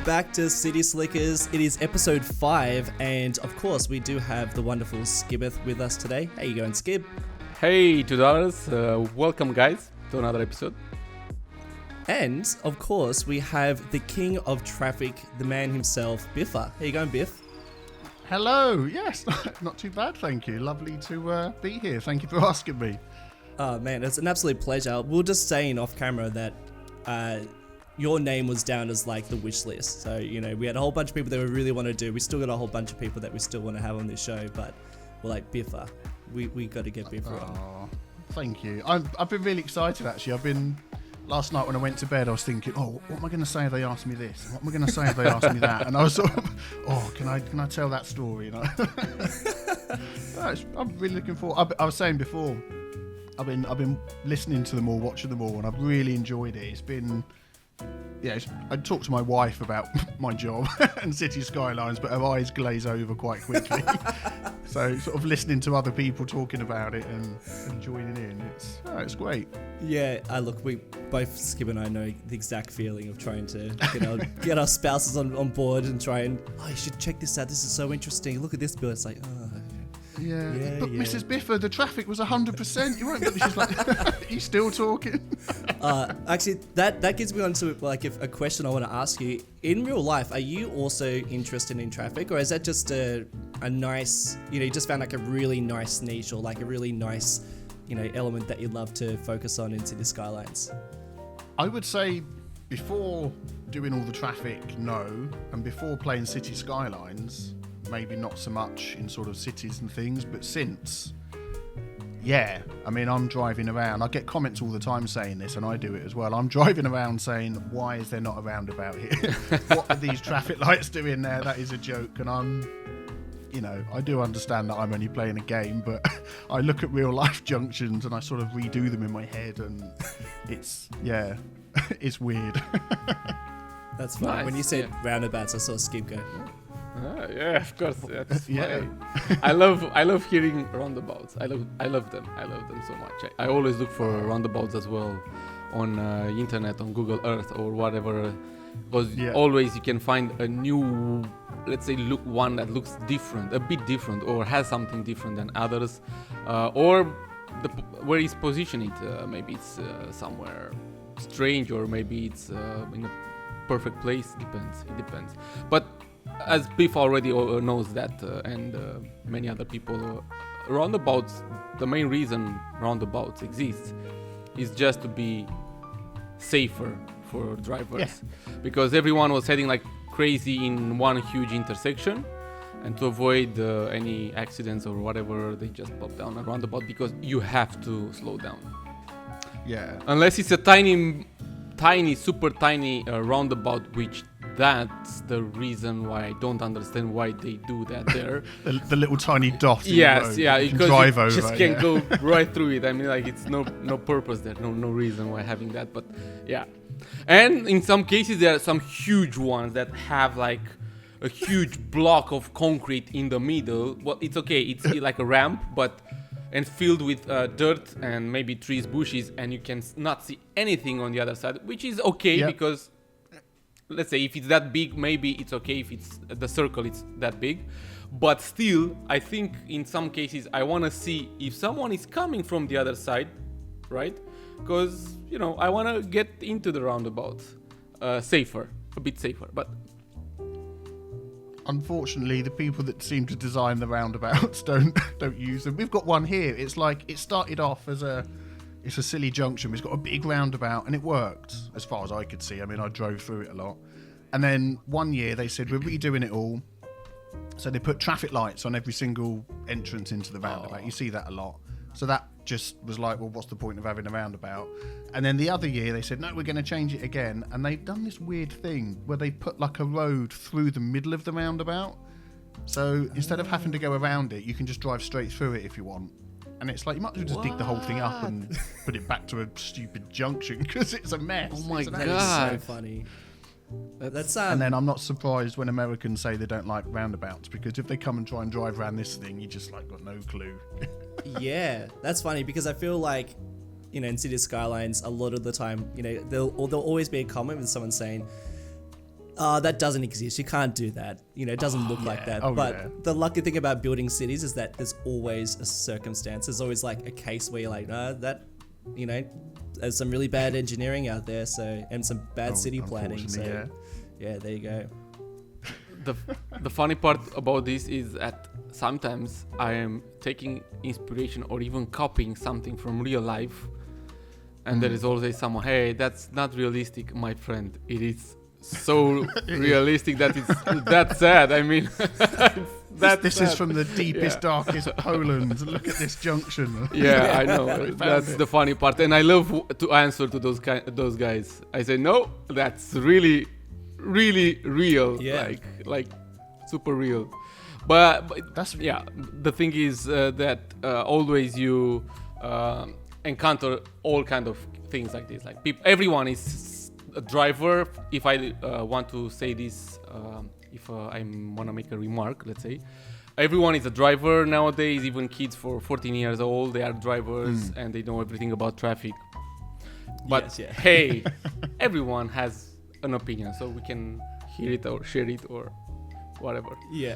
back to City Slickers. It is episode 5, and of course, we do have the wonderful Skibbeth with us today. How you going, Skib? Hey, $2. Welcome, guys, to another episode. And of course, we have the king of traffic, the man himself, Biffa. How you going, Biff? Hello. Yes, not too bad, thank you. Lovely to be here. Thank you for asking me. Oh man, it's an absolute pleasure. We were just saying off camera that your name was down as like the wish list. So, you know, we had a whole bunch of people that we really want to do. We still got a whole bunch of people that we still want to have on this show, but we're like, Biffa. We got to get Biffa on. Thank you. I've been really excited, actually. Last night when I went to bed, I was thinking, what am I going to say if they ask me this? What am I going to say if they ask me that? And I was sort of, can I tell that story? You know? I'm really looking forward. I was saying before, I've been listening to them all, watching them all, and I've really enjoyed it. It's been, I talked to my wife about my job and City Skylines, but her eyes glaze over quite quickly. So sort of listening to other people talking about it and joining in, it's great. Yeah, look, we both, Skib and I, know the exact feeling of trying to get our spouses on board and try and, you should check this out. This is so interesting. Look at this bill. It's like, Yeah, but Mrs. Biffa, the traffic was 100%. You won't get this. She's like, you still talking? Actually, that gets me onto like a question I want to ask you. In real life, are you also interested in traffic, or is that just a nice, you just found like a really nice niche or like a really nice, element that you love to focus on in City Skylines? I would say before doing all the traffic, no, and before playing City Skylines, maybe not so much in sort of cities and things, but since, I'm driving around. I get comments all the time saying this, and I do it as well. I'm driving around saying, why is there not a roundabout here? What are these traffic lights doing there? That is a joke. And I do understand that I'm only playing a game, but I look at real life junctions and I sort of redo them in my head, and it's weird. That's fine. Nice. When you said roundabouts, I saw Skip go, yeah, of course. That's I love hearing roundabouts. I love them. I love them so much. I always look for roundabouts as well on internet, on Google Earth or whatever, because always you can find a new, let's say, one that looks different, a bit different, or has something different than others, or where it's positioned. Maybe it's somewhere strange, or maybe it's in a perfect place. It depends. But as Biff already knows that, and many other people, roundabouts, the main reason roundabouts exist is just to be safer for drivers. Because everyone was heading like crazy in one huge intersection, and to avoid any accidents or whatever, they just pop down a roundabout because you have to slow down. Yeah. Unless it's a tiny, super tiny roundabout, which that's the reason why I don't understand why they do that there. the little tiny dot. Yes, you because drive you over, just can't go right through it. I mean, like, it's no purpose there, no reason why having that. But yeah, and in some cases there are some huge ones that have like a huge block of concrete in the middle. Well, it's okay, it's like a ramp, and filled with dirt and maybe trees, bushes, and you can not see anything on the other side, which is okay because, let's say, if it's that big, maybe it's okay if it's the circle, it's that big. But still, I think in some cases I want to see if someone is coming from the other side, right? Because, I want to get into the roundabout a bit safer. But unfortunately, the people that seem to design the roundabouts don't use them. We've got one here. It's like, it started off as it's a silly junction. It's got a big roundabout, and it worked as far as I could see. I mean, I drove through it a lot. And then one year they said, we're redoing it all. So they put traffic lights on every single entrance into the roundabout. You see that a lot. So that just was like, well, what's the point of having a roundabout? And then the other year they said, no, we're going to change it again. And they've done this weird thing where they put like a road through the middle of the roundabout. So instead of having to go around it, you can just drive straight through it if you want. And it's like, you might as well just dig the whole thing up and put it back to a stupid junction because it's a mess. Oh my God. That is so funny. That's And then I'm not surprised when Americans say they don't like roundabouts, because if they come and try and drive around this thing, you just like got no clue. Yeah, that's funny because I feel like, in City Skylines, a lot of the time, there'll always be a comment with someone saying, That doesn't exist. You can't do that. It doesn't look like that. The lucky thing about building cities is that there's always a circumstance. There's always like a case where you're like, there's some really bad engineering out there, and some bad city planning. So, yeah, there you go. The funny part about this is that sometimes I am taking inspiration or even copying something from real life, and there is always someone, hey, that's not realistic, my friend. It is so realistic that it's that sad. I mean, this is from the deepest, darkest Poland. Look at this junction. Yeah, I know. That's the funny part, and I love to answer to those guys. I say, no, that's really, really real. Yeah. Like super real. But the thing is that always you encounter all kind of things like this. Like everyone is a driver. If I want to say this, if I want to make a remark, let's say, everyone is a driver nowadays. Even kids for 14 years old, they are drivers and they know everything about traffic. But hey, everyone has an opinion, so we can hear it or share it or whatever. Yeah.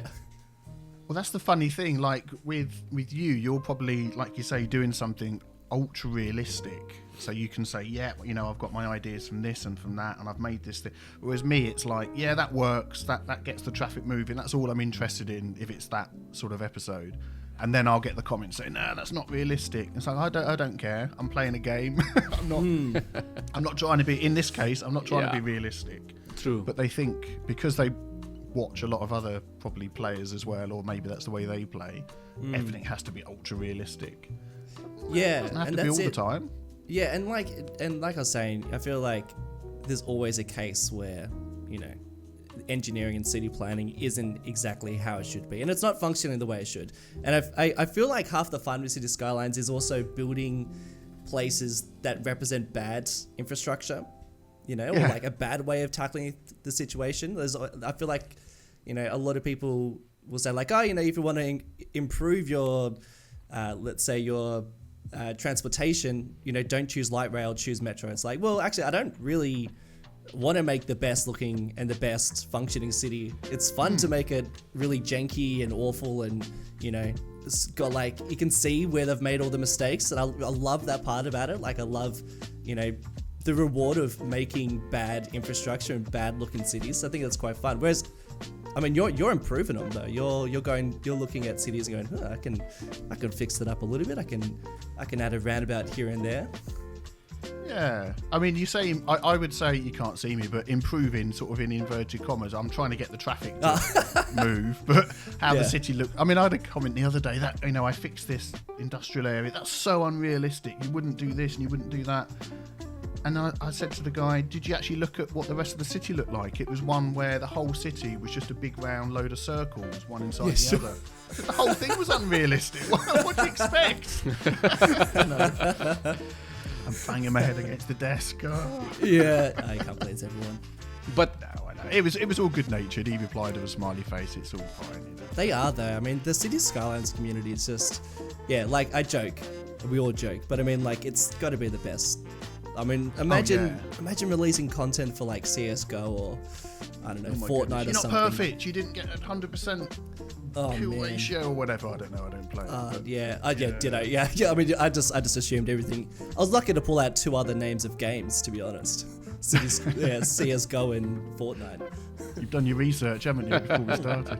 Well, that's the funny thing. Like with you, you're probably, like you say, doing something ultra realistic, so you can say, I've got my ideas from this and from that, and I've made this thing. Whereas me, it's like, that works, that gets the traffic moving, that's all I'm interested in if it's that sort of episode. And then I'll get the comments saying, no, that's not realistic. It's like, I don't care, I'm playing a game. I'm not trying to be, in this case, I'm not trying to be realistic. True. But they think, because they watch a lot of other probably players as well, or maybe that's the way they play, everything has to be ultra realistic. Yeah, it doesn't have and to be that's all it. the time. Yeah, and like I was saying, I feel like there's always a case where, engineering and city planning isn't exactly how it should be, and it's not functioning the way it should. And I feel like half the fun with City Skylines is also building places that represent bad infrastructure, or like a bad way of tackling the situation. I feel like, a lot of people will say like, if you want to improve your, let's say your transportation, don't choose light rail, choose metro. It's like, well, actually, I don't really want to make the best looking and the best functioning city. It's fun to make it really janky and awful, and it's got like, you can see where they've made all the mistakes, and I love that part about it. Like I love the reward of making bad infrastructure and bad looking cities. I think that's quite fun. Whereas, I mean, you're improving them though. You're looking at cities and going, I can fix it up a little bit. I can add a roundabout here and there. Yeah, I mean, you say, I would say, you can't see me, but improving sort of in inverted commas. I'm trying to get the traffic to move, but how the city look. I mean, I had a comment the other day that, I fixed this industrial area. That's so unrealistic. You wouldn't do this and you wouldn't do that. And I said to the guy, did you actually look at what the rest of the city looked like? It was one where the whole city was just a big round load of circles, one inside the other. I said, the whole thing was unrealistic. What do you expect? I'm banging my head against the desk. Oh. Yeah, I can't please everyone. But no, I know. It was all good natured. He replied with a smiley face. It's all fine. They are though. I mean, the City Skylines community is just, like I joke, we all joke, but I mean, like it's got to be the best. I mean, imagine releasing content for like CS:GO or I don't know, Fortnite or something. You're not perfect. You didn't get 100% kill ratio or whatever. I don't know. I don't play. Did I? Yeah. I mean, I just assumed everything. I was lucky to pull out 2 other names of games, to be honest. CS:GO and Fortnite. You've done your research, haven't you, before we started?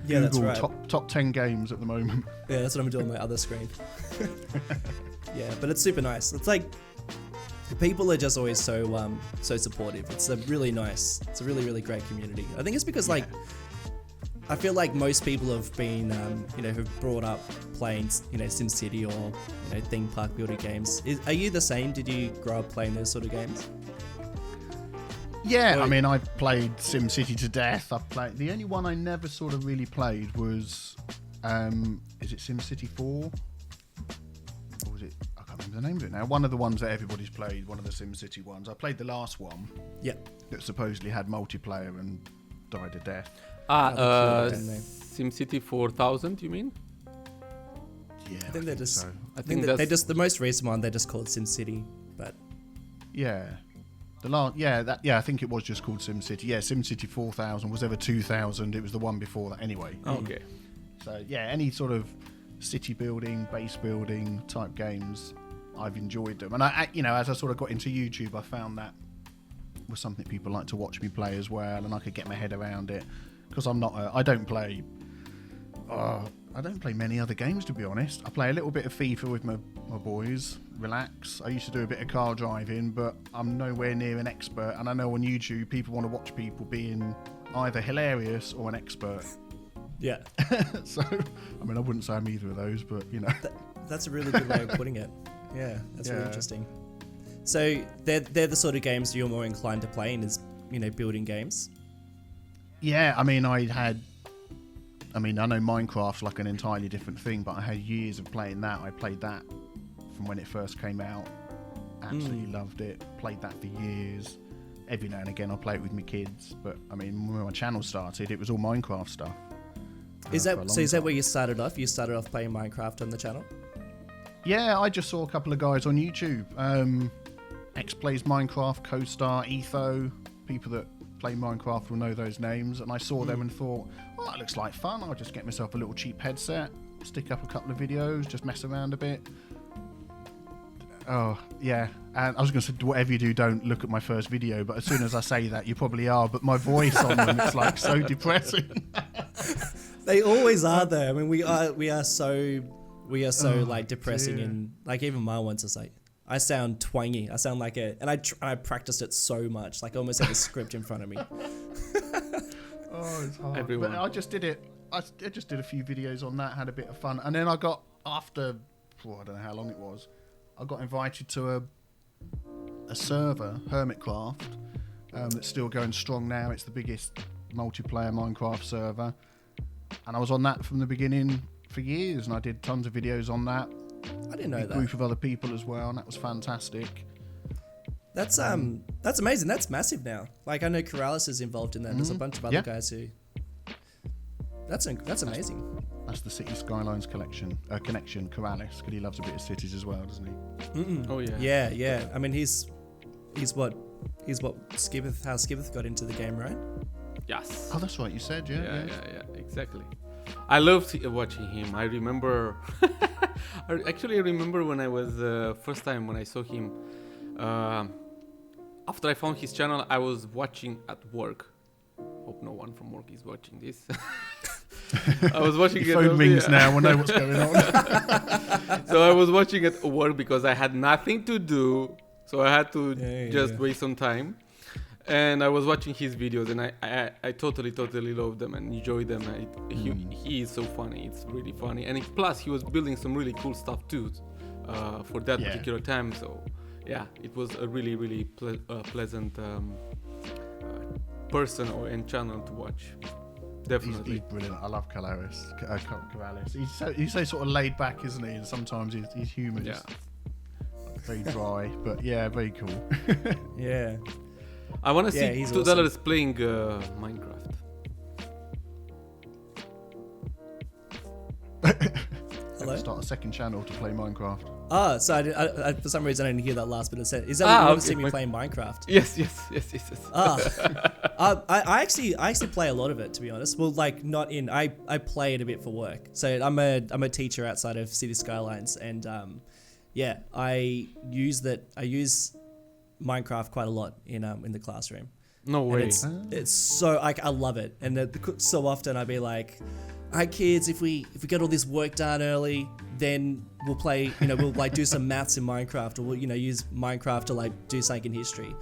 Yeah, Google, that's right. Top 10 games at the moment. Yeah, that's what I'm doing on my other screen. Yeah, but it's super nice. It's like, people are just always so supportive. It's a really really great community. I think it's because like, I feel like most people have been, who've brought up playing, SimCity or, theme park builder games. Are you the same? Did you grow up playing those sort of games? Yeah, I mean, I played SimCity to death. The only one I never sort of really played was, is it SimCity 4? Or was it? I can't remember the name of it now. One of the ones that everybody's played, one of the SimCity ones. I played the last one. Yeah. That supposedly had multiplayer and died a death. SimCity 4000, you mean? Yeah, I think they're just the most recent one. They just called SimCity, but yeah. I think it was just called SimCity. Yeah, SimCity 4000 was ever 2000. It was the one before that anyway. Okay. So yeah, any sort of city building, base building type games, I've enjoyed them. And I as I sort of got into YouTube, I found that was something people like to watch me play as well, and I could get my head around it because I don't play many other games, to be honest. I play a little bit of FIFA with my boys, relax. I used to do a bit of car driving, but I'm nowhere near an expert. And I know on YouTube, people want to watch people being either hilarious or an expert. Yeah. So, I mean, I wouldn't say I'm either of those, but, you know. That's a really good way of putting it. Yeah, that's really interesting. So they're the sort of games you're more inclined to play in, is, building games? Yeah, I mean, I know Minecraft's like an entirely different thing, but I had years of playing that. I played that from when it first came out. Absolutely loved it. Played that for years. Every now and again, I play it with my kids. But I mean, when my channel started, it was all Minecraft stuff. Is that where you started off? You started off playing Minecraft on the channel? Yeah, I just saw a couple of guys on YouTube. X Plays Minecraft, Co-Star, Etho, people that play Minecraft will know those names, and I saw them and thought, well, that looks like fun. I'll just get myself a little cheap headset, stick up a couple of videos, just mess around a bit. Oh, yeah. And I was going to say, whatever you do, don't look at my first video, but as soon as I say that, you probably are. But my voice on them, it's like so depressing. They always are, though. I mean, we are so like depressing, dear. and like even my ones is like, I sound twangy. I sound like and I practiced it so much, like I almost had a script in front of me. Oh, it's hard. Everyone. But I just did it. I just did a few videos on that, had a bit of fun, and then I got I don't know how long it was. I got invited to a server, Hermitcraft, that's still going strong now. It's the biggest multiplayer Minecraft server, and I was on that from the beginning for years, and I did tons of videos on that. I didn't know that. A group of other people as well, and that was fantastic. That's amazing. That's massive now. Like I know Corrales is involved in that. There's a bunch of other guys who. That's amazing. That's the City Skylines connection. Corrales, because he loves a bit of cities as well, doesn't he? Mm-mm. Oh yeah. Yeah. I mean, he's what Skibbeth, how Skibbeth got into the game, right? Yes. Oh, that's right. You said, Yeah, exactly. I loved watching him. I remember. I remember when I was first time when I saw him. After I found his channel, I was watching at work. Hope no one from work is watching this. I was watching Your phone rings now. We'll know what's going on. So I was watching at work because I had nothing to do. So I had to waste some time. And I was watching his videos, and I totally love them and enjoy them. He is so funny. It's really funny. And plus, he was building some really cool stuff too for that particular time. So yeah, it was a really pleasant person and channel to watch. Definitely. He's brilliant. I love Corrales. He's so sort of laid back, isn't he? And sometimes his humour is very dry, but yeah, very cool. Yeah. I want to see $2 awesome. playing Minecraft. Hello? Start a second channel to play Minecraft. Oh, so I for some reason I didn't hear that last bit of said. Is that what you want to see me playing Minecraft? Yes. I actually play a lot of it, to be honest. Well, like not in. I play it a bit for work. So I'm a teacher outside of City Skylines, and I use Minecraft quite a lot in the classroom. No way. It's so I love it, and so often I'd be like, "All right, kids, if we get all this work done early, then we'll play. We'll like do some maths in Minecraft, or we'll use Minecraft to like do something in history."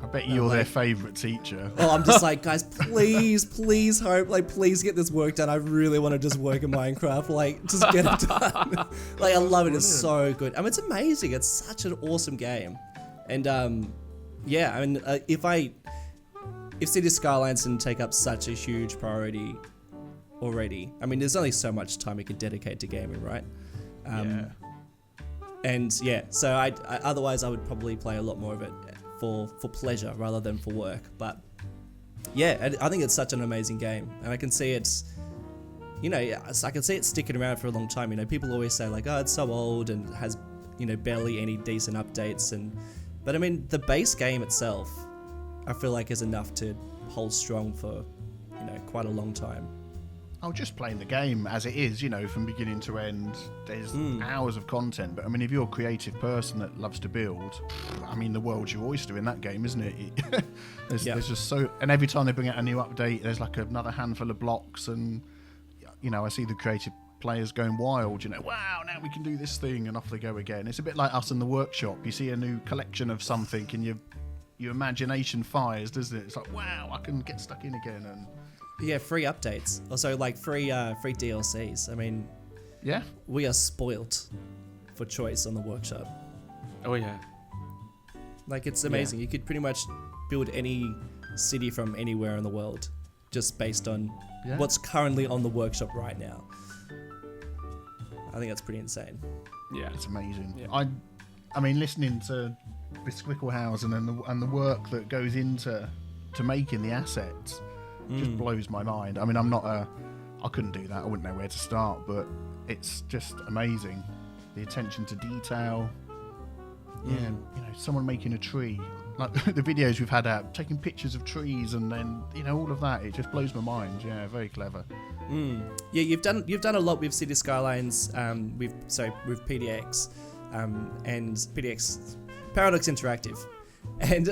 I bet you're their favourite teacher. Oh, I'm just like, guys, please hope, like, please get this work done. I really want to just work in Minecraft, like, just get it done. Like, I love it. It's so good. I mean, it's amazing. It's such an awesome game. And if City Skylines didn't take up such a huge priority already, I mean, there's only so much time you can dedicate to gaming, right? So otherwise I would probably play a lot more of it for pleasure rather than for work. But yeah, I think it's such an amazing game, and I can see I can see it sticking around for a long time. People always say like, oh, it's so old and has barely any decent updates, and But I mean, the base game itself, I feel like is enough to hold strong for, quite a long time. Oh, just playing the game as it is, from beginning to end. There's hours of content. But I mean, if you're a creative person that loves to build, I mean, the world's your oyster in that game, isn't it? There's just so... And every time they bring out a new update, there's like another handful of blocks. And, I see the creative players going wild, wow, now we can do this thing, and off they go again. It's a bit like us in the workshop. You see a new collection of something and your imagination fires, doesn't it? It's like, wow, I can get stuck in again. And yeah, free updates. Also, like free DLCs. I mean, yeah, we are spoilt for choice on the workshop. Oh yeah. Like, it's amazing. You could pretty much build any city from anywhere in the world just based on what's currently on the workshop right now. I think that's pretty insane. Yeah, it's amazing. Yeah. I mean, listening to Bisquicklehausen and the work that goes into making the assets just blows my mind. I mean, I couldn't do that. I wouldn't know where to start, but it's just amazing. The attention to detail. Yeah, someone making a tree. Like the videos we've had out, taking pictures of trees, and then all of that. It just blows my mind. Yeah, very clever. Yeah, you've done a lot with City Skylines, with PDX, and PDX Paradox Interactive, and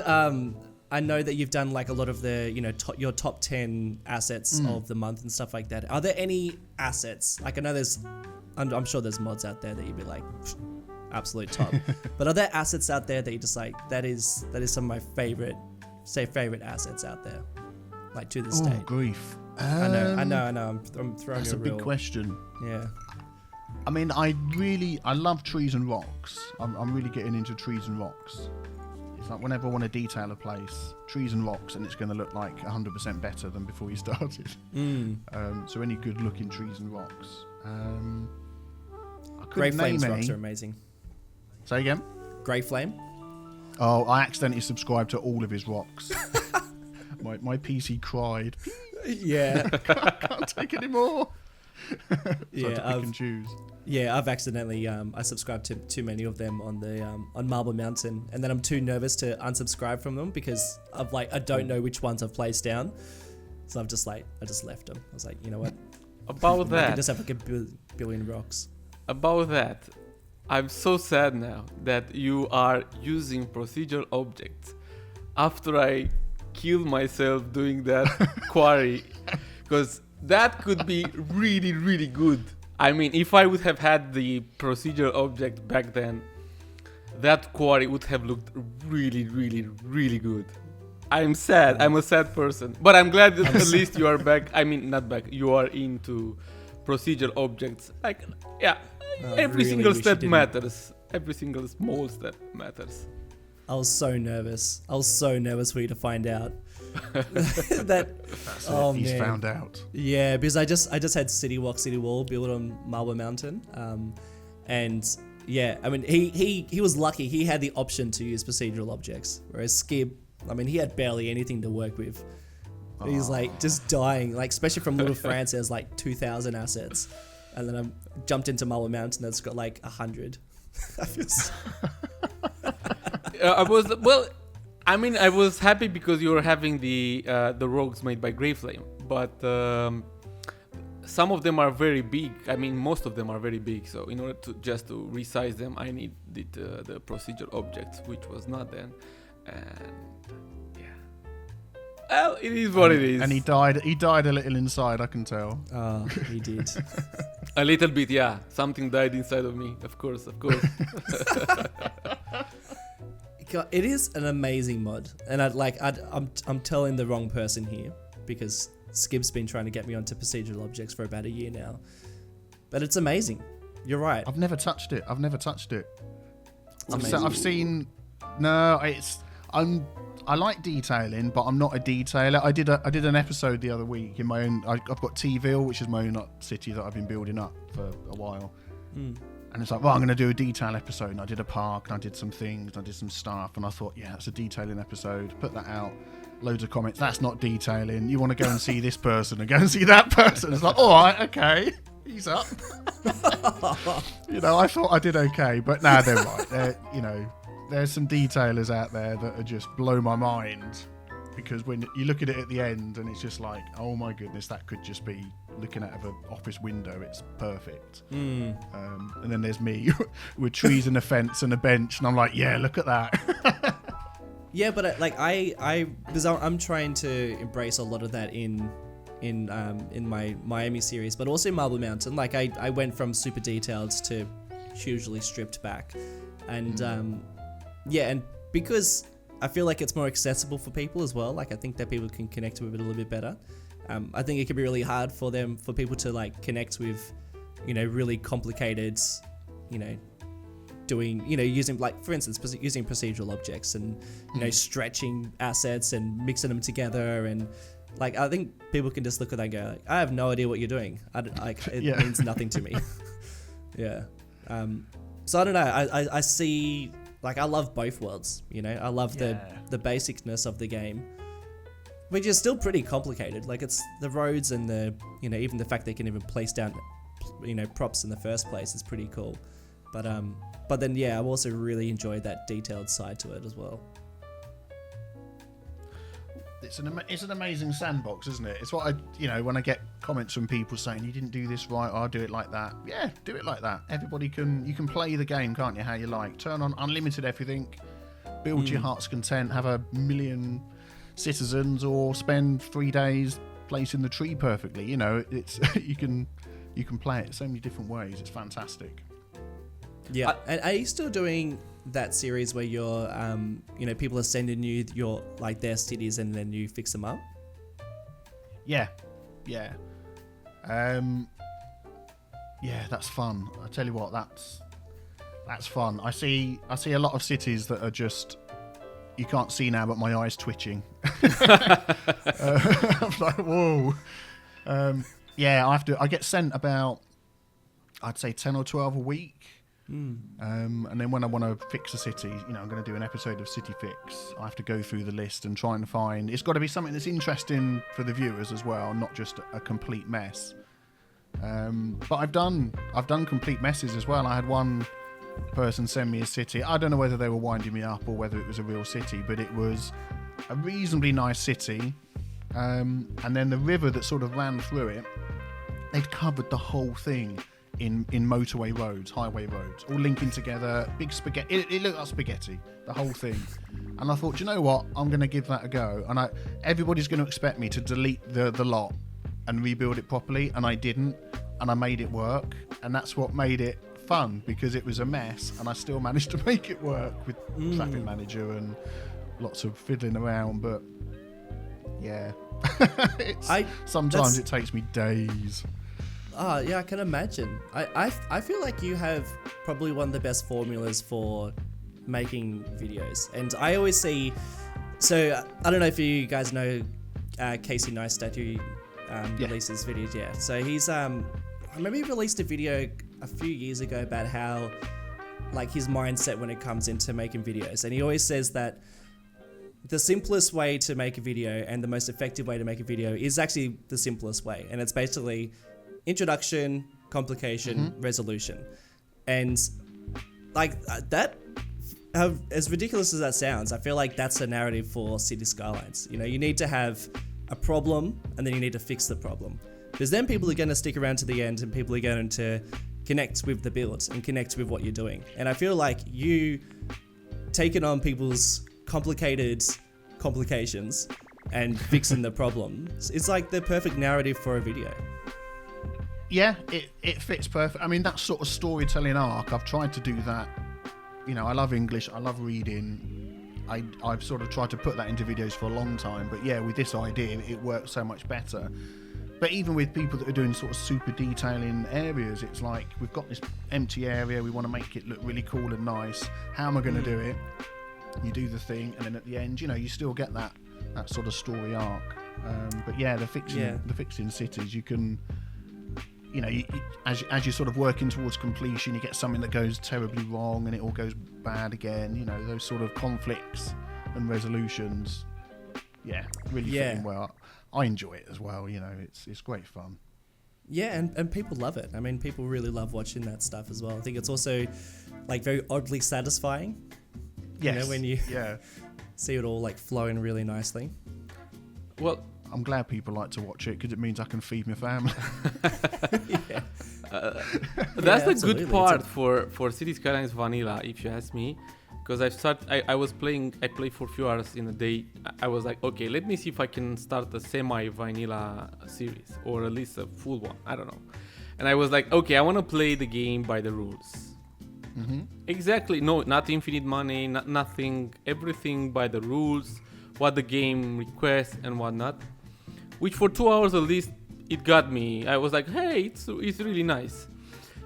I know that you've done like a lot of the your top 10 assets of the month and stuff like that. Are there any assets, like I know I'm sure there's mods out there that you'd be like absolute top, but are there assets out there that you just like that is some of my favorite assets out there, like to this day? Oh, grief. I know. I'm throwing That's a big question. Yeah. I mean, I love trees and rocks. I'm really getting into trees and rocks. It's like whenever I want to detail a place, trees and rocks, and it's going to look like 100% better than before you started. So any good looking trees and rocks. Grey Flame's rocks are amazing. Say again? Grey Flame? Oh, I accidentally subscribed to all of his rocks. My PC cried. Yeah. I can't take any more. Yeah, pick and choose. Yeah, I've accidentally I subscribed to too many of them on the on Marble Mountain, and then I'm too nervous to unsubscribe from them because I don't know which ones I've placed down. So I just left them. I was like, you know what? About that, I can just have like a billion rocks. About that, I'm so sad now that you are using procedural objects after I killed myself doing that quarry, because that could be really, really good. I mean, if I would have had the procedural object back then, that quarry would have looked really, really, really good. I'm sad. I'm a sad person. But I'm glad that at least you are back. I mean, not back. You are into procedural objects. Like, yeah, every really single wish step you matters. Every single small step matters. I was so nervous. For you to find out. He's found out. Yeah, because I just had City Wall built on Marble Mountain, and yeah, I mean he was lucky. He had the option to use procedural objects, whereas Skib, I mean, he had barely anything to work with. He's like just dying, like especially from Little France. There's like 2,000 assets, and then I jumped into Marble Mountain that's got like 100. I feel I was happy because you were having the rogues made by Grey Flame, but some of them are very big. I mean, most of them are very big. So in order to resize them, I needed the procedural objects, which was not then. And yeah, well, it is what it is. And he died a little inside, I can tell. Oh, he did. A little bit, yeah. Something died inside of me. Of course. God, it is an amazing mod, and I'm telling the wrong person here because Skib's been trying to get me onto procedural objects for about a year now, but it's amazing. You're right. I've never touched it. It's I've seen. No, I like detailing, but I'm not a detailer. I did an episode the other week in my own. I've got T-ville, which is my own city that I've been building up for a while. And it's like, well, I'm going to do a detail episode. And I did a park, and I did some things, and I did some stuff. And I thought, yeah, that's a detailing episode. Put that out. Loads of comments. That's not detailing. You want to go and see this person and go and see that person. It's like, all right, okay. He's up. I thought I did okay. But nah, they're right. there's some detailers out there that are just blow my mind, because when you look at it at the end and it's just like, oh my goodness, that could just be looking out of an office window. It's perfect. And then there's me with trees and a fence and a bench, and I'm like, yeah, look at that. Yeah, but like because I'm trying to embrace a lot of that in my Miami series, but also Marble Mountain. Like I went from super detailed to hugely stripped back, and and because I feel like it's more accessible for people as well. Like I think that people can connect with it a little bit better. I think it can be really hard for people to like connect with, really complicated, doing, using, like, for instance, using procedural objects and, stretching assets and mixing them together. And like, I think people can just look at that and go, like, I have no idea what you're doing. It means nothing to me. Yeah. So I don't know. I see, like, I love both worlds, I love the basicness of the game, which is still pretty complicated. Like, it's the roads and the, even the fact they can even place down, props in the first place is pretty cool. But then, yeah, I've also really enjoyed that detailed side to it as well. It's an amazing sandbox, isn't it? It's what when I get comments from people saying you didn't do this right, or I'll do it like that. Yeah, do it like that. You can play the game, can't you? How you like. Turn on unlimited everything, build to your heart's content, have 1 million citizens, or spend 3 days placing the tree perfectly. It's you can play it so many different ways. It's fantastic. Yeah, and are you still doing that series where you're, people are sending you their cities and then you fix them up? Yeah, that's fun. I tell you what, that's fun. I see a lot of cities that are just, you can't see now, but my eye's twitching. I'm like, whoa. I get sent about, I'd say 10 or 12 a week. And then when I want to fix a city, I'm going to do an episode of City Fix. I have to go through the list and try and find. It's got to be something that's interesting for the viewers as well, not just a complete mess. But I've done complete messes as well. I had one person send me a city. I don't know whether they were winding me up or whether it was a real city, but it was a reasonably nice city. And then the river that sort of ran through it, they'd covered the whole thing in motorway roads, highway roads, all linking together, big spaghetti. It looked like spaghetti, the whole thing. And I thought, you know what? I'm going to give that a go. And everybody's going to expect me to delete the lot and rebuild it properly, and I didn't. And I made it work. And that's what made it fun, because it was a mess, and I still managed to make it work with Traffic Manager and lots of fiddling around. But yeah, sometimes it takes me days. Oh, yeah, I can imagine. I feel like you have probably one of the best formulas for making videos. And I always see... So, I don't know if you guys know Casey Neistat, who releases videos. Yeah. So, he's... I remember he released a video a few years ago about how, like, his mindset when it comes into making videos. And he always says that the simplest way to make a video and the most effective way to make a video is actually the simplest way. And it's basically... introduction, complication, resolution. And like that, as ridiculous as that sounds, I feel like that's a narrative for City Skylines. You need to have a problem and then you need to fix the problem, because then people are going to stick around to the end and people are going to connect with the build and connect with what you're doing. And I feel like you taking on people's complications and fixing the problems, it's like the perfect narrative for a video. Yeah, it fits perfect. I mean, that sort of storytelling arc, I've tried to do that. I love English, I love reading. I've sort of tried to put that into videos for a long time. But yeah, with this idea, it works so much better. But even with people that are doing sort of super detailing areas, it's like, we've got this empty area, we want to make it look really cool and nice. How am I going to do it? You do the thing, and then at the end, you still get that sort of story arc. But yeah, the fixing cities, you can... as you're sort of working towards completion, you get something that goes terribly wrong and it all goes bad again. Those sort of conflicts and resolutions. Yeah, really fitting well. I enjoy it as well. It's great fun. Yeah, and people love it. I mean, people really love watching that stuff as well. I think it's also like very oddly satisfying. Yes. You know, when you Yeah. see it all like flowing really nicely. Well, I'm glad people like to watch it because it means I can feed my family. Yeah. That's the absolutely. good part for City Skylines Vanilla, if you ask me. Because I played for a few hours in a day. I was like, okay, let me see if I can start a semi-vanilla series or at least a full one. I don't know. And I was like, okay, I want to play the game by the rules. Mm-hmm. Exactly. No, not infinite money, nothing. Everything by the rules, what the game requests and whatnot. Which for 2 hours at least, it got me. I was like, hey, it's really nice.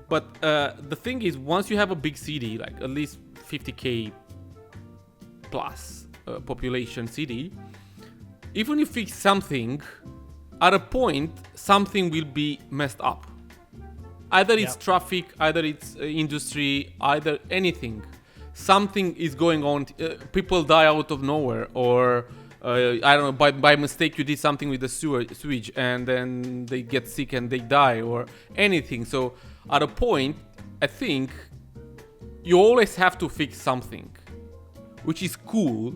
But the thing is, once you have a big city, like at least 50k plus population city, even if you fix something, at a point, something will be messed up. Either it's traffic, either it's industry, either anything. Something is going on. People die out of nowhere, or I don't know, by mistake you did something with the sewage and then they get sick and they die, or anything. So at a point, I think you always have to fix something, which is cool.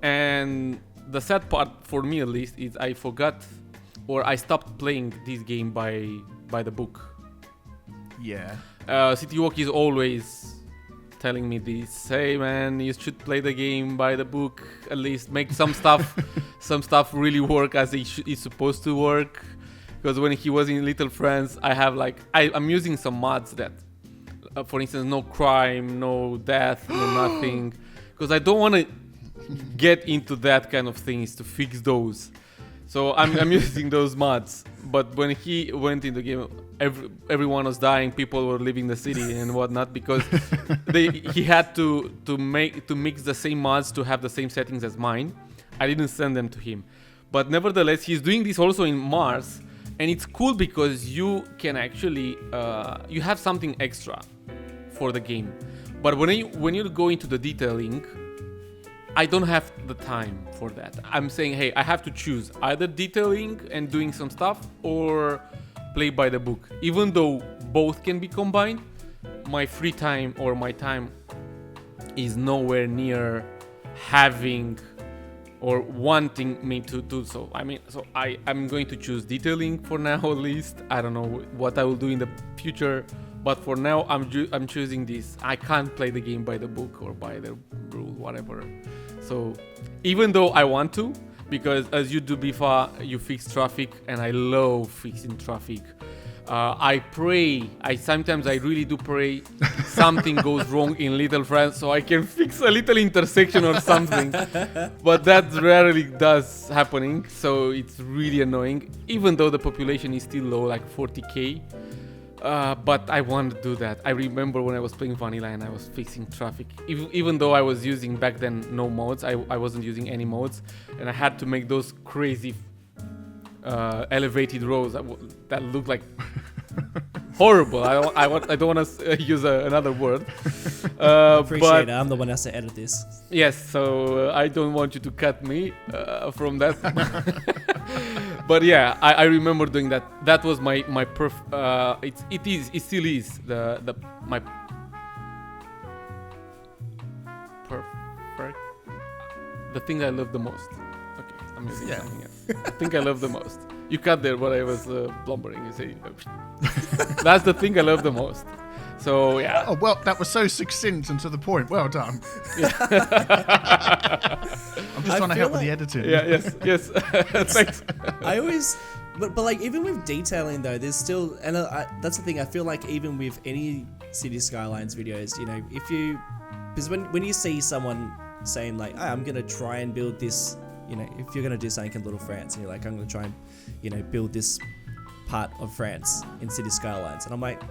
And the sad part for me at least is I forgot, or I stopped playing this game by the book. Yeah. City Walk is always telling me this. Hey man, you should play the game by the book. At least make some stuff really work as it's supposed to work. Because when he was in Little France, I have I'm using some mods that, for instance, no crime, no death, no nothing. Because I don't want to get into that kind of things to fix those. So I'm using those mods. But when he went in the game, everyone was dying. People were leaving the city and whatnot because he had to mix the same mods to have the same settings as mine. I didn't send them to him, but nevertheless, he's doing this also in Mars, and it's cool because you can actually you have something extra for the game. But when you go into the detailing, I don't have the time for that. I'm saying, hey, I have to choose either detailing and doing some stuff or play by the book. Even though both can be combined, my free time or my time is nowhere near having or wanting me to do so. I mean, so I'm going to choose detailing for now at least. I don't know what I will do in the future, but for now I'm choosing this. I can't play the game by the book or by the rule, whatever. So even though I want to, because as you do Biffa, you fix traffic, and I love fixing traffic. I pray, sometimes I really do pray something goes wrong in Little France so I can fix a little intersection or something. But that rarely does happening, so it's really annoying. Even though the population is still low, like 40k. But I want to do that. I remember when I was playing Vanilla and I was fixing traffic. Even though I was using back then no mods, I wasn't using any mods, and I had to make those crazy elevated roads that look like horrible. I don't want to use another word. Appreciate it. I'm the one that has to edit this. Yes, so I don't want you to cut me from that. But yeah, I remember doing that. That was my it still is my perfect, the thing I love the most. Okay, I'm using something else. The thing I love the most. You cut there what I was blubbering. You say that's the thing I love the most. So yeah. Oh well, that was so succinct and to the point. Well done. Yeah. I'm just trying to help with the editing. Yeah. Yes. Thanks. I always, but like even with detailing though, there's still, and that's the thing. I feel like even with any City Skylines videos, you know, because when you see someone saying like, oh, I'm gonna try and build this, you know, if you're gonna do something in Little France, and you're like, I'm gonna try and, you know, build this part of France in City Skylines, and I'm like,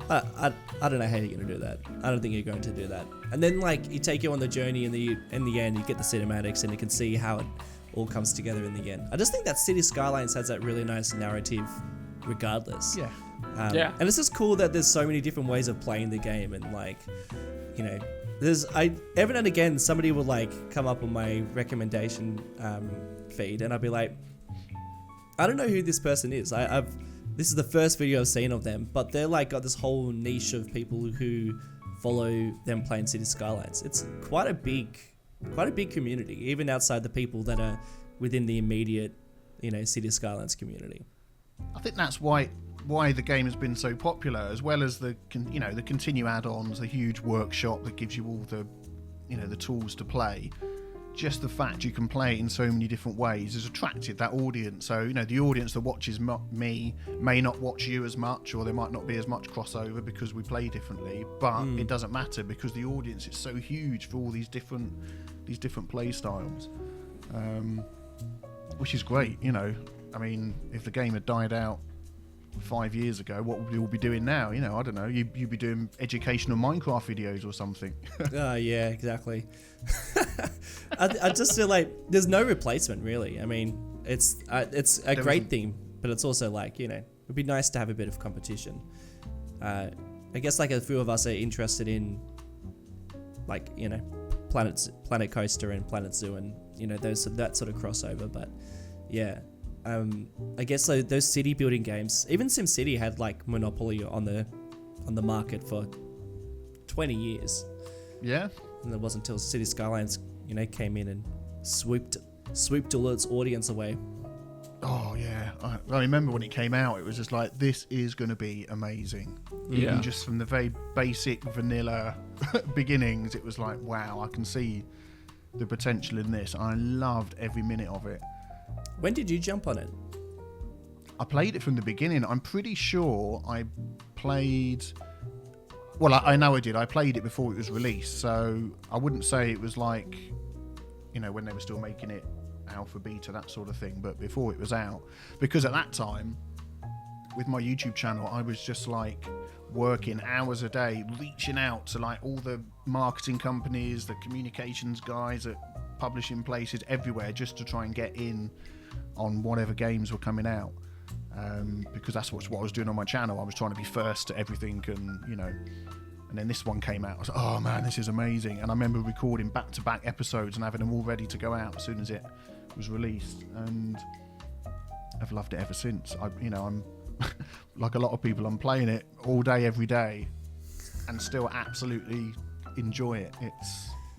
I don't know how you're going to do that. I don't think you're going to do that. And then like you take you on the journey in the end, you get the cinematics and you can see how it all comes together in the end. I just think that City Skylines has that really nice narrative regardless. Yeah. And it's just cool that there's so many different ways of playing the game, and like, you know, every now and again somebody will like come up on my recommendation feed and I'll be like, I don't know who this person is. This is the first video I've seen of them, but they're like got this whole niche of people who follow them playing City Skylines. It's quite a big community, even outside the people that are within the immediate, City Skylines community. I think that's why the game has been so popular, as well as the continue add-ons, the huge workshop that gives you all the the tools to play. Just the fact you can play it in so many different ways has attracted that audience. So the audience that watches me may not watch you as much, or there might not be as much crossover because we play differently, but it doesn't matter because the audience is so huge for all these different play styles, which is great. I mean, if the game had died out 5 years ago, what would we all be doing now? I don't know. You'd be doing educational Minecraft videos or something. Yeah, exactly. I just feel like there's no replacement, really. I mean, it's a great theme, but it's also like, it'd be nice to have a bit of competition. I guess like a few of us are interested in, like, Planet Coaster and Planet Zoo and that sort of crossover. But yeah. I guess those city building games, even SimCity had like monopoly on the market for 20 years. Yeah. And it wasn't until City Skylines, came in and swooped all its audience away. Oh yeah, I remember when it came out, it was just like, this is going to be amazing. Yeah. Even just from the very basic vanilla beginnings, it was like, wow, I can see the potential in this. I loved every minute of it. When did you jump on it? I played it from the beginning. I'm pretty sure I played... Well, I know I did. I played it before it was released, so I wouldn't say it was like, when they were still making it alpha, beta, that sort of thing, but before it was out. Because at that time, with my YouTube channel, I was just like working hours a day, reaching out to like all the marketing companies, the communications guys at publishing places everywhere, just to try and get in on whatever games were coming out, because that's what I was doing on my channel. I was trying to be first to everything, and then this one came out. I was like, oh man, this is amazing. And I remember recording back-to-back episodes and having them all ready to go out as soon as it was released, and I've loved it ever since. I'm like a lot of people, I'm playing it all day every day and still absolutely enjoy it.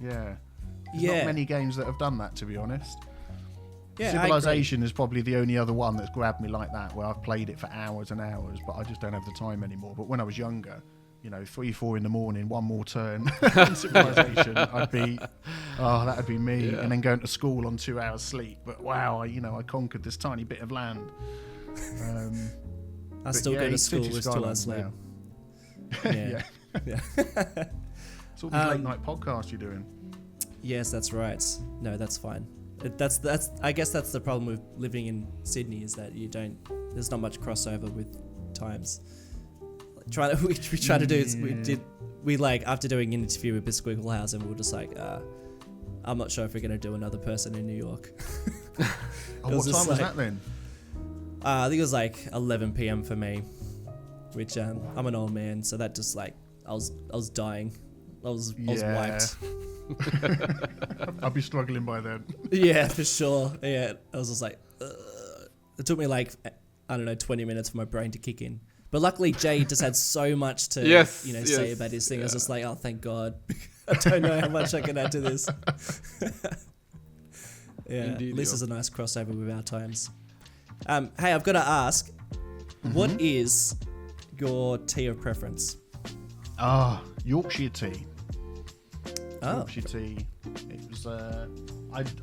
There's not many games that have done that, to be honest. Yeah, Civilization is probably the only other one that's grabbed me like that, where I've played it for hours and hours, but I just don't have the time anymore. But when I was younger, 3-4 in the morning, one more turn in Civilization, that'd be me. Yeah. And then going to school on 2 hours sleep. But wow, I conquered this tiny bit of land. I still go to school with 2 hours sleep. Yeah. It's all these late night podcasts you're doing. Yes, that's right. No, that's fine. I guess that's the problem with living in Sydney, is that there's not much crossover with times. We try to do is after doing an interview with Bisquigglehouse, House, and we were just like, I'm not sure if we're going to do another person in New York. What time was that then? I think it was like 11 p.m. for me, which I'm an old man, so that just like I was dying. I was wiped. I'll be struggling by then. Yeah, for sure. Yeah, I was just like, it took me like, I don't know, 20 minutes for my brain to kick in. But luckily, Jay just had so much to say about his thing. I was just like, oh, thank God. I don't know how much I can add to this. Yeah, Indeed, at least there's a nice crossover with our times. Hey, I've got to ask, what is your tea of preference? Yorkshire tea. Yorkshire tea. It was.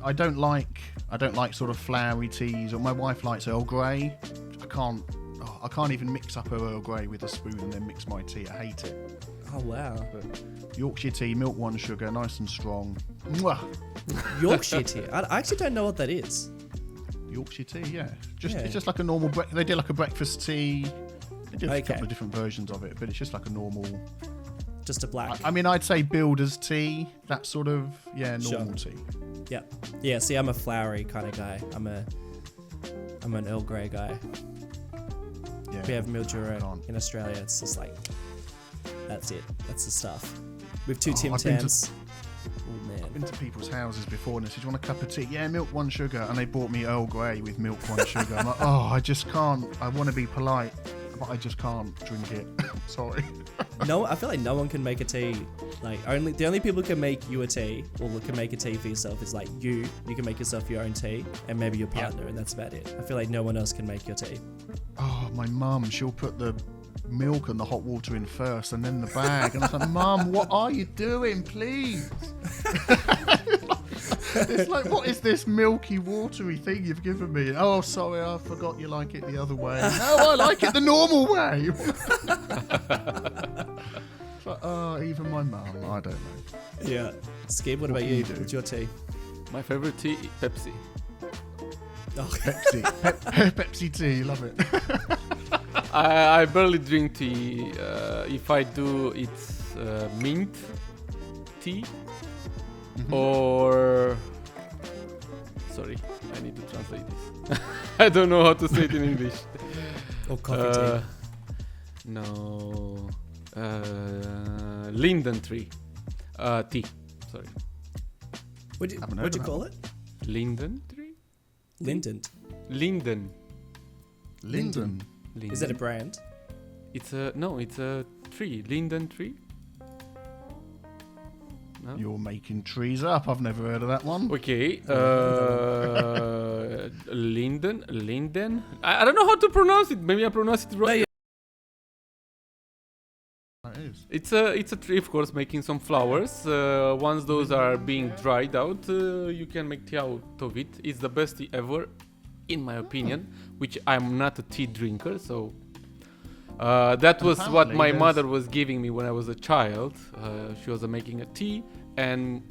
I don't like sort of flowery teas. Or my wife likes Earl Grey. I can't even mix up her Earl Grey with a spoon and then mix my tea. I hate it. Oh wow. But Yorkshire tea, milk, 1 sugar, nice and strong. Mwah. Yorkshire tea. I actually don't know what that is. Yorkshire tea, yeah. It's just like a normal. They did like a breakfast tea. They did a couple of different versions of it, but it's just like a normal. Just a black. I mean, I'd say builder's tea. That sort of normal tea. Yeah, yeah. See, I'm a flowery kind of guy. I'm an Earl Grey guy. Yeah, we have Mildura in Australia. It's just like, that's it. That's the stuff. With 2 Tim Tams. Oh man. I've been to people's houses before and they said, "Do you want a cup of tea?" Yeah, milk, 1 sugar. And they bought me Earl Grey with milk, 1 sugar. I'm like, I just can't. I want to be polite, but I just can't drink it. Sorry. No, I feel like no one can make a tea. Like the only people who can make you a tea or can make a tea for yourself is like you. You can make yourself your own tea, and maybe your partner, and that's about it. I feel like no one else can make your tea. Oh, my mum, she'll put the milk and the hot water in first and then the bag. And I was like, Mum, what are you doing, please? It's like, what is this milky, watery thing you've given me? Oh, sorry, I forgot you like it the other way. No, I like it the normal way. It's like, oh, even my mum, I don't know. Yeah. Skib, what about you? What's your tea? My favorite tea, Pepsi. Oh. Pepsi. Pepsi tea, love it. I barely drink tea. If I do, it's mint tea. Or sorry, I need to translate this. I don't know how to say it in English. Or coffee tea. No, Linden tree tea. Sorry, What'd you call it? Linden tree. Linden. Linden. Linden. Is that a brand? It's a tree. Linden tree. No? You're making trees up. I've never heard of that one. Okay. Linden. I don't know how to pronounce it. Maybe I pronounce it wrong. That is. It's a tree, of course, making some flowers. Once those are being dried out, you can make tea out of it. It's the best tea ever, in my opinion. Which I'm not a tea drinker, so that was what my mother was giving me when I was a child. She was making a tea, and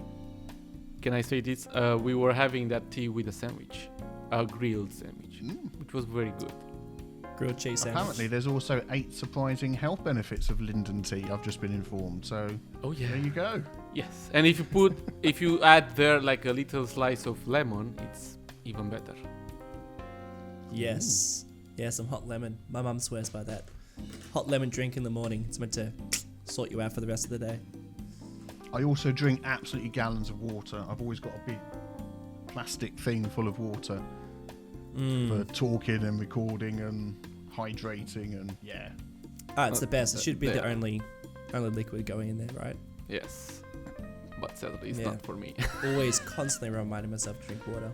can I say this? We were having that tea with a sandwich, a grilled sandwich, which was very good. Grilled cheese sandwich. Apparently, there's also 8 surprising health benefits of Linden tea. I've just been informed. So, oh yeah, there you go. Yes, and if you add there like a little slice of lemon, it's even better. Yes. Yeah, some hot lemon. My mum swears by that. Hot lemon drink in the morning. It's meant to sort you out for the rest of the day. I also drink absolutely gallons of water. I've always got a big plastic thing full of water for talking and recording and hydrating and it's the best. It should be the only liquid going in there, right? Yes, but sadly it's not for me. Always constantly reminding myself to drink water.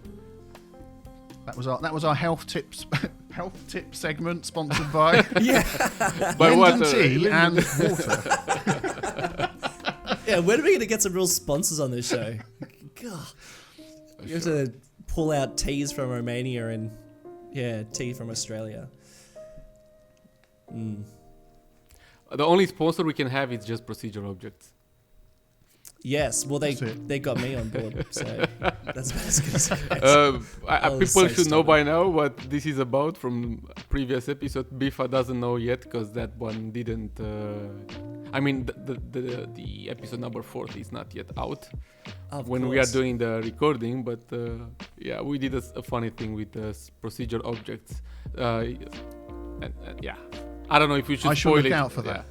That was our health tips segment sponsored by by Linden water tea and water. Yeah, when are we gonna get some real sponsors on this show? God, you have to pull out teas from Romania and tea from Australia. The only sponsor we can have is just Procedural Objects. Yes, well they got me on board, so that's about as good as it gets. People should know by now what this is about from previous episode. Biffa doesn't know yet because that one didn't. I mean, the episode number 40 is not yet out when we are doing the recording. But we did a funny thing with Procedural Objects. I don't know if we should spoil it. Look out for that.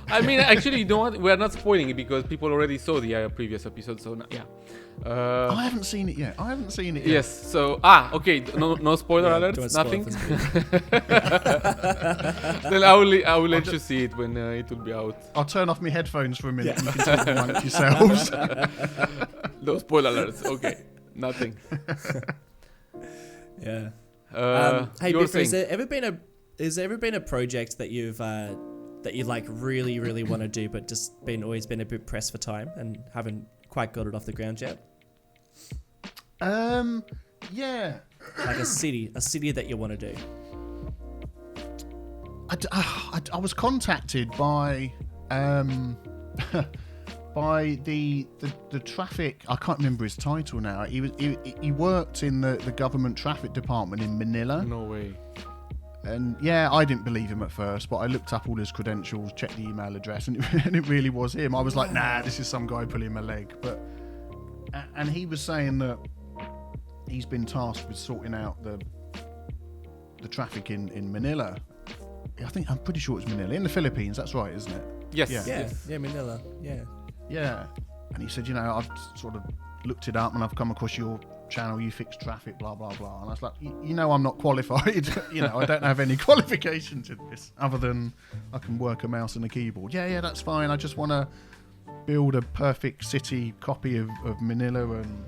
I mean, actually, you know what? We are not spoiling it because people already saw the previous episode. So I haven't seen it yet. Yes. So okay. No spoiler alerts. Nothing. Then I will let you see it when it will be out. I'll turn off my headphones for a minute. And you can talk amongst yourselves. No spoiler alerts. Okay. Nothing. Yeah. Hey, Biffa, has there ever been a project that you've that you like really, really want to do, but just always been a bit pressed for time and haven't quite got it off the ground yet? Yeah. Like a city that you want to do. I was contacted by by the traffic. I can't remember his title now. He worked in the government traffic department in Manila. No way. And I didn't believe him at first, but I looked up all his credentials, checked the email address, and it really was him. I was like, nah, this is some guy pulling my leg. And he was saying that he's been tasked with sorting out the traffic in Manila. I'm pretty sure it's Manila. In the Philippines, that's right, isn't it? Yes. Yeah, Manila. Yeah. Yeah. And he said, I've sort of looked it up and I've come across your channel, you fix traffic, blah blah blah. And I was like, you know, I'm not qualified. You know, I don't have any qualifications in this other than I can work a mouse and a keyboard. Yeah, that's fine. I just want to build a perfect city copy of Manila, and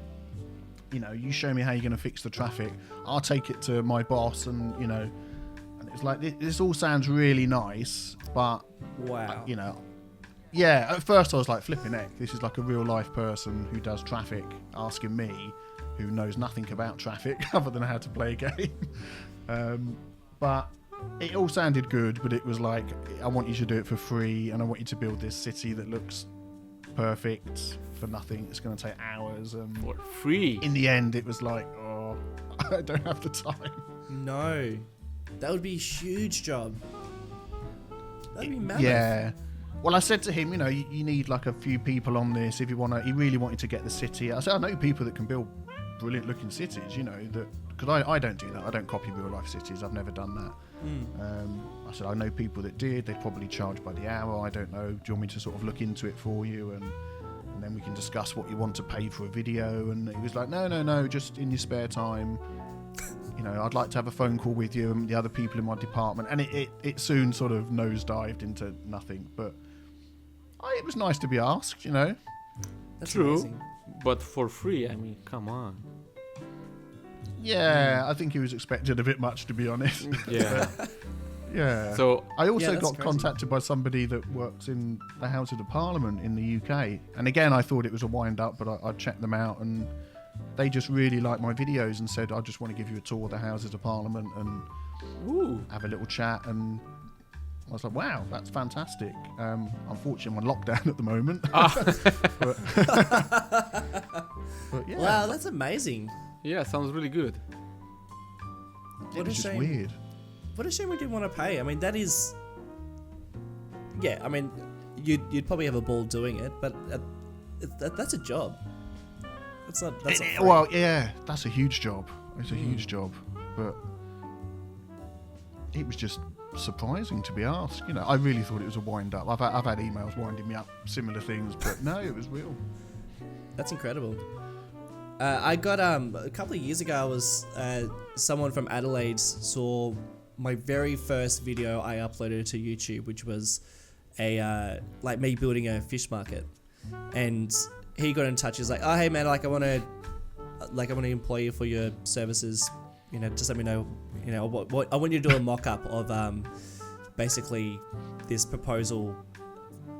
you know, you show me how you're going to fix the traffic. I'll take it to my boss, and you know, and it's like this all sounds really nice, but Wow. you know. Yeah, at first I was like, flipping heck, this is like a real life person who does traffic asking me, who knows nothing about traffic other than how to play a game. But it all sounded good, but it was like, I want you to do it for free, and I want you to build this city that looks perfect for nothing. It's going to take hours. And For free. in the end, it was like, oh, I don't have the time. No. That would be a huge job. That'd be mammoth. Yeah. Well, I said to him, you know, you need like a few people on this if you want to. He really wanted to get the city. I said, I know people that can build brilliant looking cities, you know, that because I don't do that. I don't copy real life cities. I've never done that. I said, I know people that did. They probably charge by the hour. I don't know. Do you want me to sort of look into it for you? And then we can discuss what you want to pay for a video. And he was like, no, just in your spare time. You know, I'd like to have a phone call with you and the other people in my department. And it soon sort of nosedived into nothing. But it was nice to be asked, you know. That's True. amazing. But for free, I mean, come on. Yeah, I think he was expecting a bit much, to be honest. Yeah. Yeah. So I also that's got crazy. contacted by somebody that works in the House of the Parliament in the UK. And again, I thought it was a wind-up, but I checked them out, and they just really liked my videos and said, I just want to give you a tour of the Houses of Parliament and ooh. have a little chat. And I was like, wow, that's fantastic. Unfortunately, I'm on lockdown at the moment. But yeah, Wow, that's amazing. Yeah, sounds really good. it What a was just shame. weird. What a shame we didn't want to pay. I mean, that is... Yeah, I mean, you'd probably have a ball doing it, but that's a job. That's not free. Well, yeah, that's a huge job. It's a huge job. But it was just surprising to be asked. You know, I really thought it was a wind-up. I've had emails winding me up, similar things, but no, it was real. That's incredible. I got a couple of years ago. I was someone from Adelaide saw my very first video I uploaded to YouTube, which was a like me building a fish market, and he got in touch. He's like, "Oh, hey man, I want to employ you for your services. You know, just let me know. You know, what I want you to do a mock-up of basically this proposal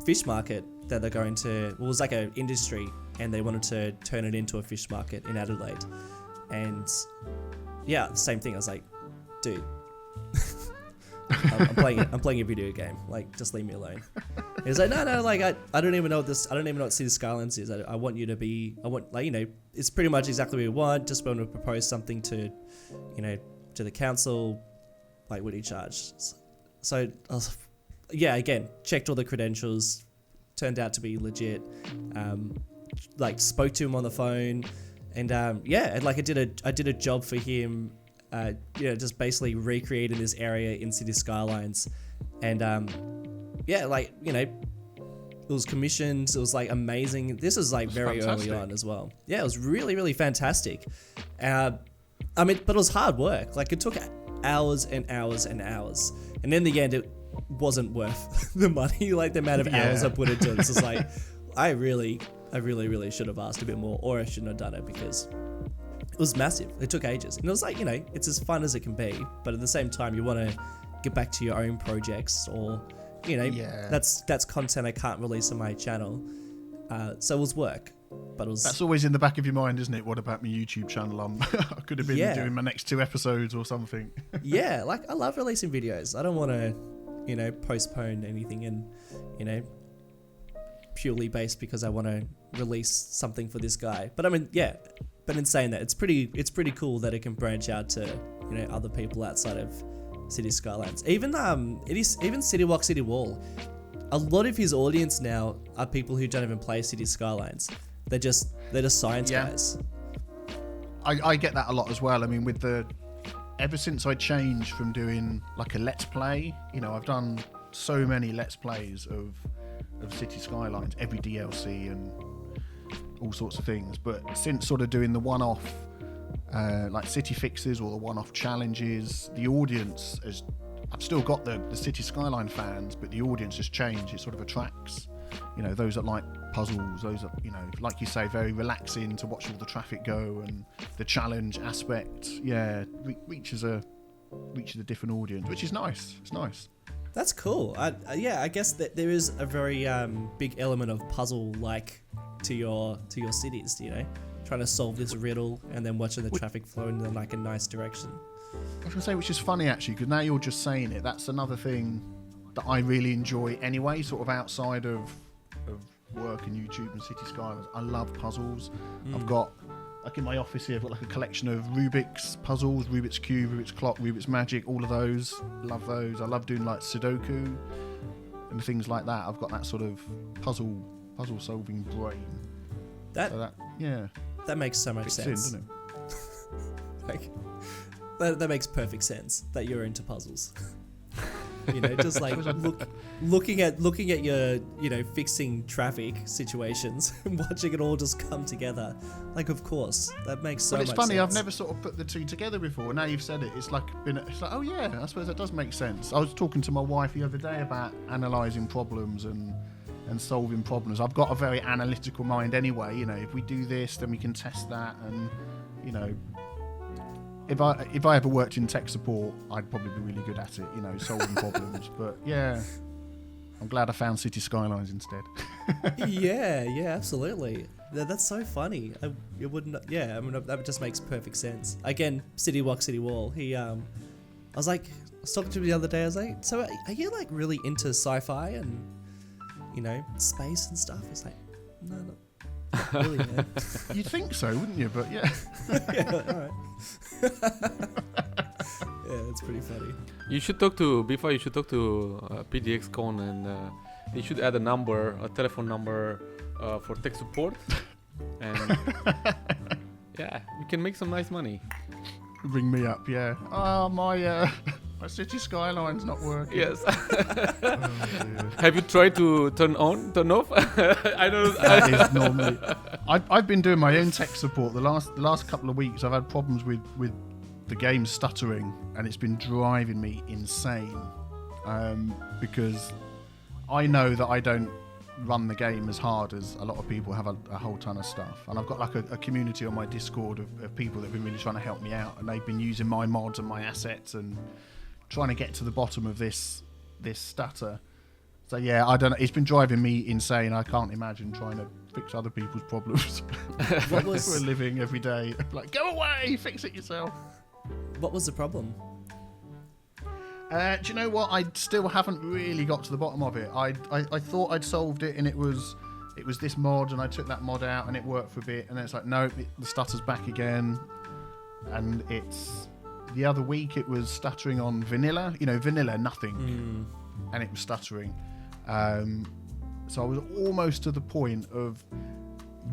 fish market that they're going to. Well, it was like an industry, and they wanted to turn it into a fish market in Adelaide. And yeah, same thing. I was like, dude, I'm playing a video game. Like, just leave me alone. He was like, no, like I don't even know what this. I don't even know what City Skylines is. I want you to be. I want, like, you know, it's pretty much exactly what we want. Just want to propose something to, you know, to the council. Like, what do you charge? So I was, yeah, again, checked all the credentials. Turned out to be legit. Like, spoke to him on the phone, and yeah, and like I did a job for him. You know, just basically recreating this area in City Skylines, and yeah, like, you know, it was commissioned. It was like amazing. This was like very fantastic. early on as well. Yeah, it was really, really fantastic. I mean, but it was hard work. Like, it took hours and hours and hours, and in the end, it wasn't worth the money. Like, the amount of hours I put into it. It's just like, I really should have asked a bit more, or I shouldn't have done it, because it was massive. It took ages. And it was like, you know, it's as fun as it can be, but at the same time, you want to get back to your own projects, or, you know, that's content I can't release on my channel. So it was work, but it was... That's always in the back of your mind, isn't it? What about my YouTube channel? I could have been doing my next 2 episodes or something. Yeah, like, I love releasing videos. I don't want to, you know, postpone anything, and, you know, purely based because I want to release something for this guy. But I mean, yeah, but in saying that, it's pretty cool that it can branch out to, you know, other people outside of City Skylines. Even even City Walk City Wall. A lot of his audience now are people who don't even play City Skylines. They're just science guys. I get that a lot as well. I mean, ever since I changed from doing like a Let's Play, you know, I've done so many Let's Plays of City Skylines, every DLC and all sorts of things. But since sort of doing the one-off like city fixes or the one-off challenges. The audience is, I've still got the City Skyline fans, but the audience has changed. It sort of attracts, those that like puzzles, those that, like you say, very relaxing to watch all the traffic go, and the challenge aspect, reaches a different audience, which is nice. It's nice. That's cool. I guess that there is a very big element of puzzle-like to your cities, trying to solve this riddle and then watching the traffic flow in like a nice direction. I was going to say, which is funny actually, because now you're just saying it, that's another thing that I really enjoy anyway, sort of outside of work and YouTube and City Skylines. I love puzzles. I've got, like in my office here, I've got like a collection of Rubik's puzzles, Rubik's Cube, Rubik's Clock, Rubik's Magic, all of those. Love those. I love doing like Sudoku and things like that. I've got that sort of puzzle solving brain. That makes so much sense. In, doesn't it? That makes perfect sense that you're into puzzles. Just like looking at your, fixing traffic situations and watching it all just come together. Like, of course, that makes so much sense. But it's funny, I've never sort of put the two together before. Now you've said it, it's like, oh yeah, I suppose that does make sense. I was talking to my wife the other day about analysing problems and solving problems. I've got a very analytical mind anyway. If we do this, then we can test that, and if I ever worked in tech support, I'd probably be really good at it, solving problems. But yeah, I'm glad I found City Skylines instead. yeah, absolutely. That's so funny. It wouldn't. Yeah, I mean that just makes perfect sense. Again, City Walk, City Wall. I was talking to him the other day. I was like, so are you like really into sci-fi and space and stuff? It's like, no, not really, man. You'd think so, wouldn't you? But yeah. Yeah, all right. Yeah, that's pretty funny. You should talk to Biffa. You should talk to PDXCon, and you should add a telephone number for tech support, and yeah, you can make some nice money. Ring me up, yeah. Oh, my City Skyline's not working. Yes. Oh, have you tried to turn off? I don't. That is normally. I've been doing my own tech support. The last couple of weeks, I've had problems with the game stuttering, and it's been driving me insane. Because I know that I don't run the game as hard as a lot of people have a whole ton of stuff, and I've got like a community on my Discord of people that have been really trying to help me out, and they've been using my mods and my assets and trying to get to the bottom of this stutter. So yeah, I don't know, it's been driving me insane. I can't imagine trying to fix other people's problems for a living every day. Like, go away, fix it yourself. What was the problem? Do you know what? I still haven't really got to the bottom of it. I thought I'd solved it, and it was this mod, and I took that mod out, and it worked for a bit, and then it's like, no, the stutter's back again. And the other week it was stuttering on vanilla. Vanilla, nothing. And it was stuttering. So I was almost to the point of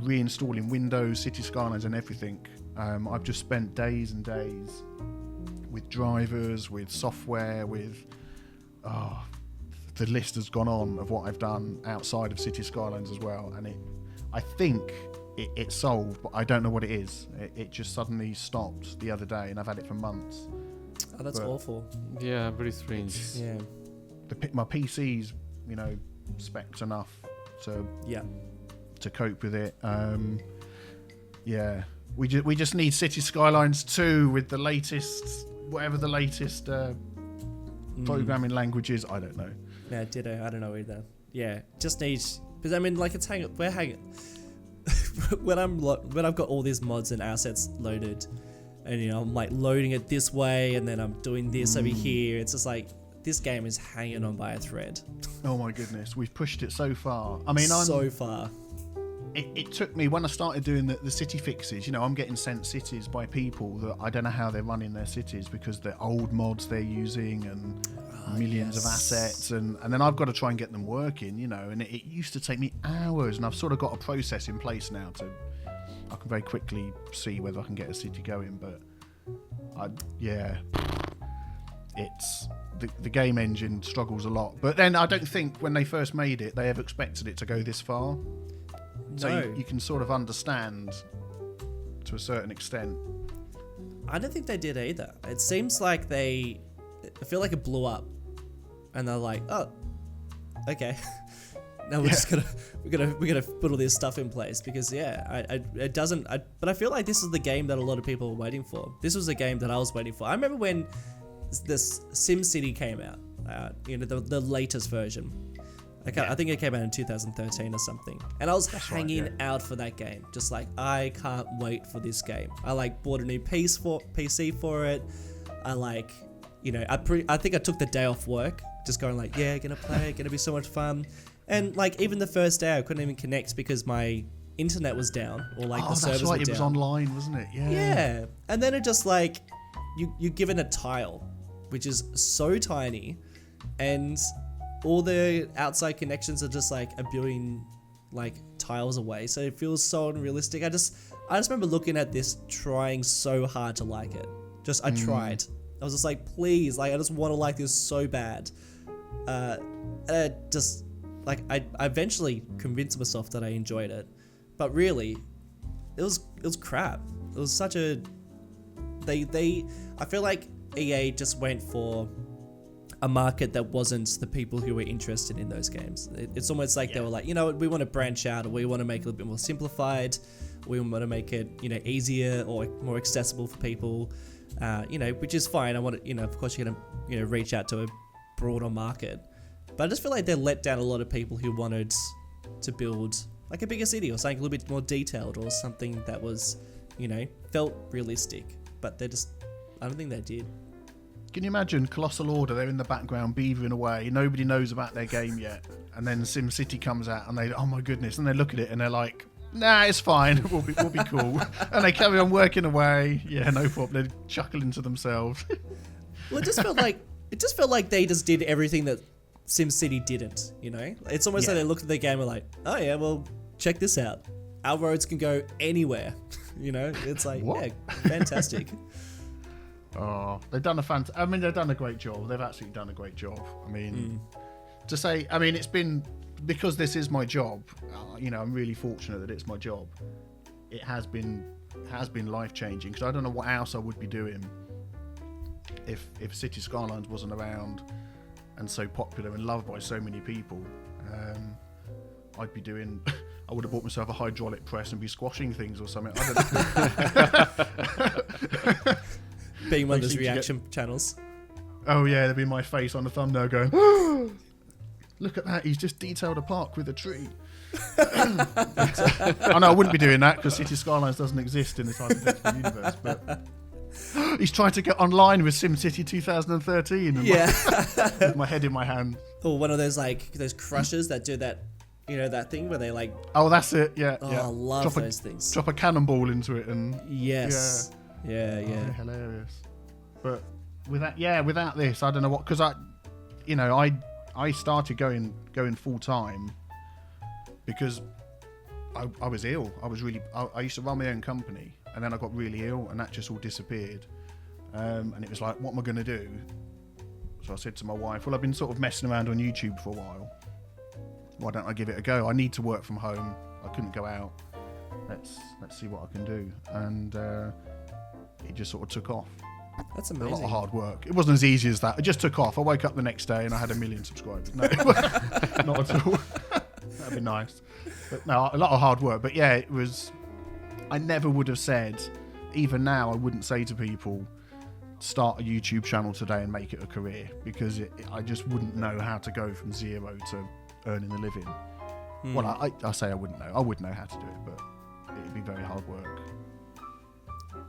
reinstalling Windows, City Skylines and everything. I've just spent days and days with drivers, with software, the list has gone on of what I've done outside of City Skylines as well, and I think it's solved, but I don't know what it is. It just suddenly stopped the other day, and I've had it for months. Oh, that's awful. Yeah, very strange. Yeah. My PC's, spec'd enough to cope with it. Yeah. We just need City Skylines 2 with the latest, whatever the latest programming language is. I don't know. Yeah, ditto. I don't know either. Yeah, just needs, because I mean, like, we're hanging. when I've got all these mods and assets loaded, and I'm like loading it this way, and then I'm doing this over here. It's just like this game is hanging on by a thread. Oh my goodness, we've pushed it so far. I mean, so far. It took me, when I started doing the city fixes, I'm getting sent cities by people that I don't know how they're running their cities, because they're old mods they're using and millions of assets, and then I've got to try and get them working, and it used to take me hours, and I've sort of got a process in place now I can very quickly see whether I can get a city going, but it's the game engine struggles a lot. But then I don't think when they first made it, they ever expected it to go this far. So you can sort of understand to a certain extent I don't think they did either. It seems like I feel like it blew up, and they're like, oh, okay. Now we're gonna put all this stuff in place because it doesn't. But I feel like this is the game that a lot of people were waiting for. This was the game that I was waiting for. I remember when this SimCity came out. The latest version. I think it came out in 2013 or something. And I was hanging out for that game. Just like, I can't wait for this game. I like bought a new PC for it. I like, I think I took the day off work. Just going like, yeah, gonna play, gonna be so much fun. And like, even the first day I couldn't even connect because my internet was down. Or like the servers were down. It was online, wasn't it? Yeah. Yeah. And then it just like, you're given a tile, which is so tiny. And all the outside connections are just like a billion like tiles away, so it feels so unrealistic. I just remember looking at this, trying so hard to like it. I tried. I was just like, please, like I just want to like this so bad. Just like I eventually convinced myself that I enjoyed it, but really, it was crap. It was such a I feel like EA just went for a market that wasn't the people who were interested in those games. It's almost like they were like, we want to branch out, or we want to make it a little bit more simplified. We want to make it, easier or more accessible for people, which is fine. I want to, of course you're going to, reach out to a broader market. But I just feel like they let down a lot of people who wanted to build like a bigger city or something a little bit more detailed or something that was, felt realistic. But I don't think they did. Can you imagine Colossal Order? They're in the background beavering away. Nobody knows about their game yet. And then SimCity comes out and oh my goodness. And they look at it and they're like, nah, it's fine. We'll be cool. And they carry on working away. Yeah, no problem. They're chuckling to themselves. Well, it just felt like they just did everything that SimCity didn't, It's almost like they looked at their game and were like, oh yeah, well, check this out. Our roads can go anywhere. It's like, yeah, fantastic. Oh, they've done they've done a great job. They've absolutely done a great job. It's been, because this is my job, I'm really fortunate that it's my job. It has been life-changing, because I don't know what else I would be doing if City Skylines wasn't around and so popular and loved by so many people. I would have bought myself a hydraulic press and be squashing things or something. I don't know. Being one of those reaction channels. Oh yeah, there'd be my face on the thumbnail going, oh, look at that, he's just detailed a park with a tree. I know I wouldn't be doing that because City Skylines doesn't exist in this hypothetical universe, but he's trying to get online with SimCity 2013 and with my head in my hand. Or one of those those crushers that do that, that thing where they like... Oh, that's it, yeah. Oh, I love those things. Drop a cannonball into it and... Yes. Yeah. Oh, hilarious. But without this, I don't know what, because I started going full time because I was ill. I used to run my own company, and then I got really ill, and that just all disappeared. And it was like, what am I going to do? So I said to my wife, well, I've been sort of messing around on YouTube for a while. Why don't I give it a go? I need to work from home. I couldn't go out. Let's see what I can do. And it just sort of took off. That's amazing. A lot of hard work. It wasn't as easy as that. It just took off. I woke up the next day and I had 1 million subscribers. No, not at all. That'd be nice. But no, a lot of hard work. But yeah, it was... I never would have said, even now, I wouldn't say to people, start a YouTube channel today and make it a career, because I just wouldn't know how to go from zero to earning a living. Well, I say I wouldn't know. I would know how to do it, but it'd be very hard work.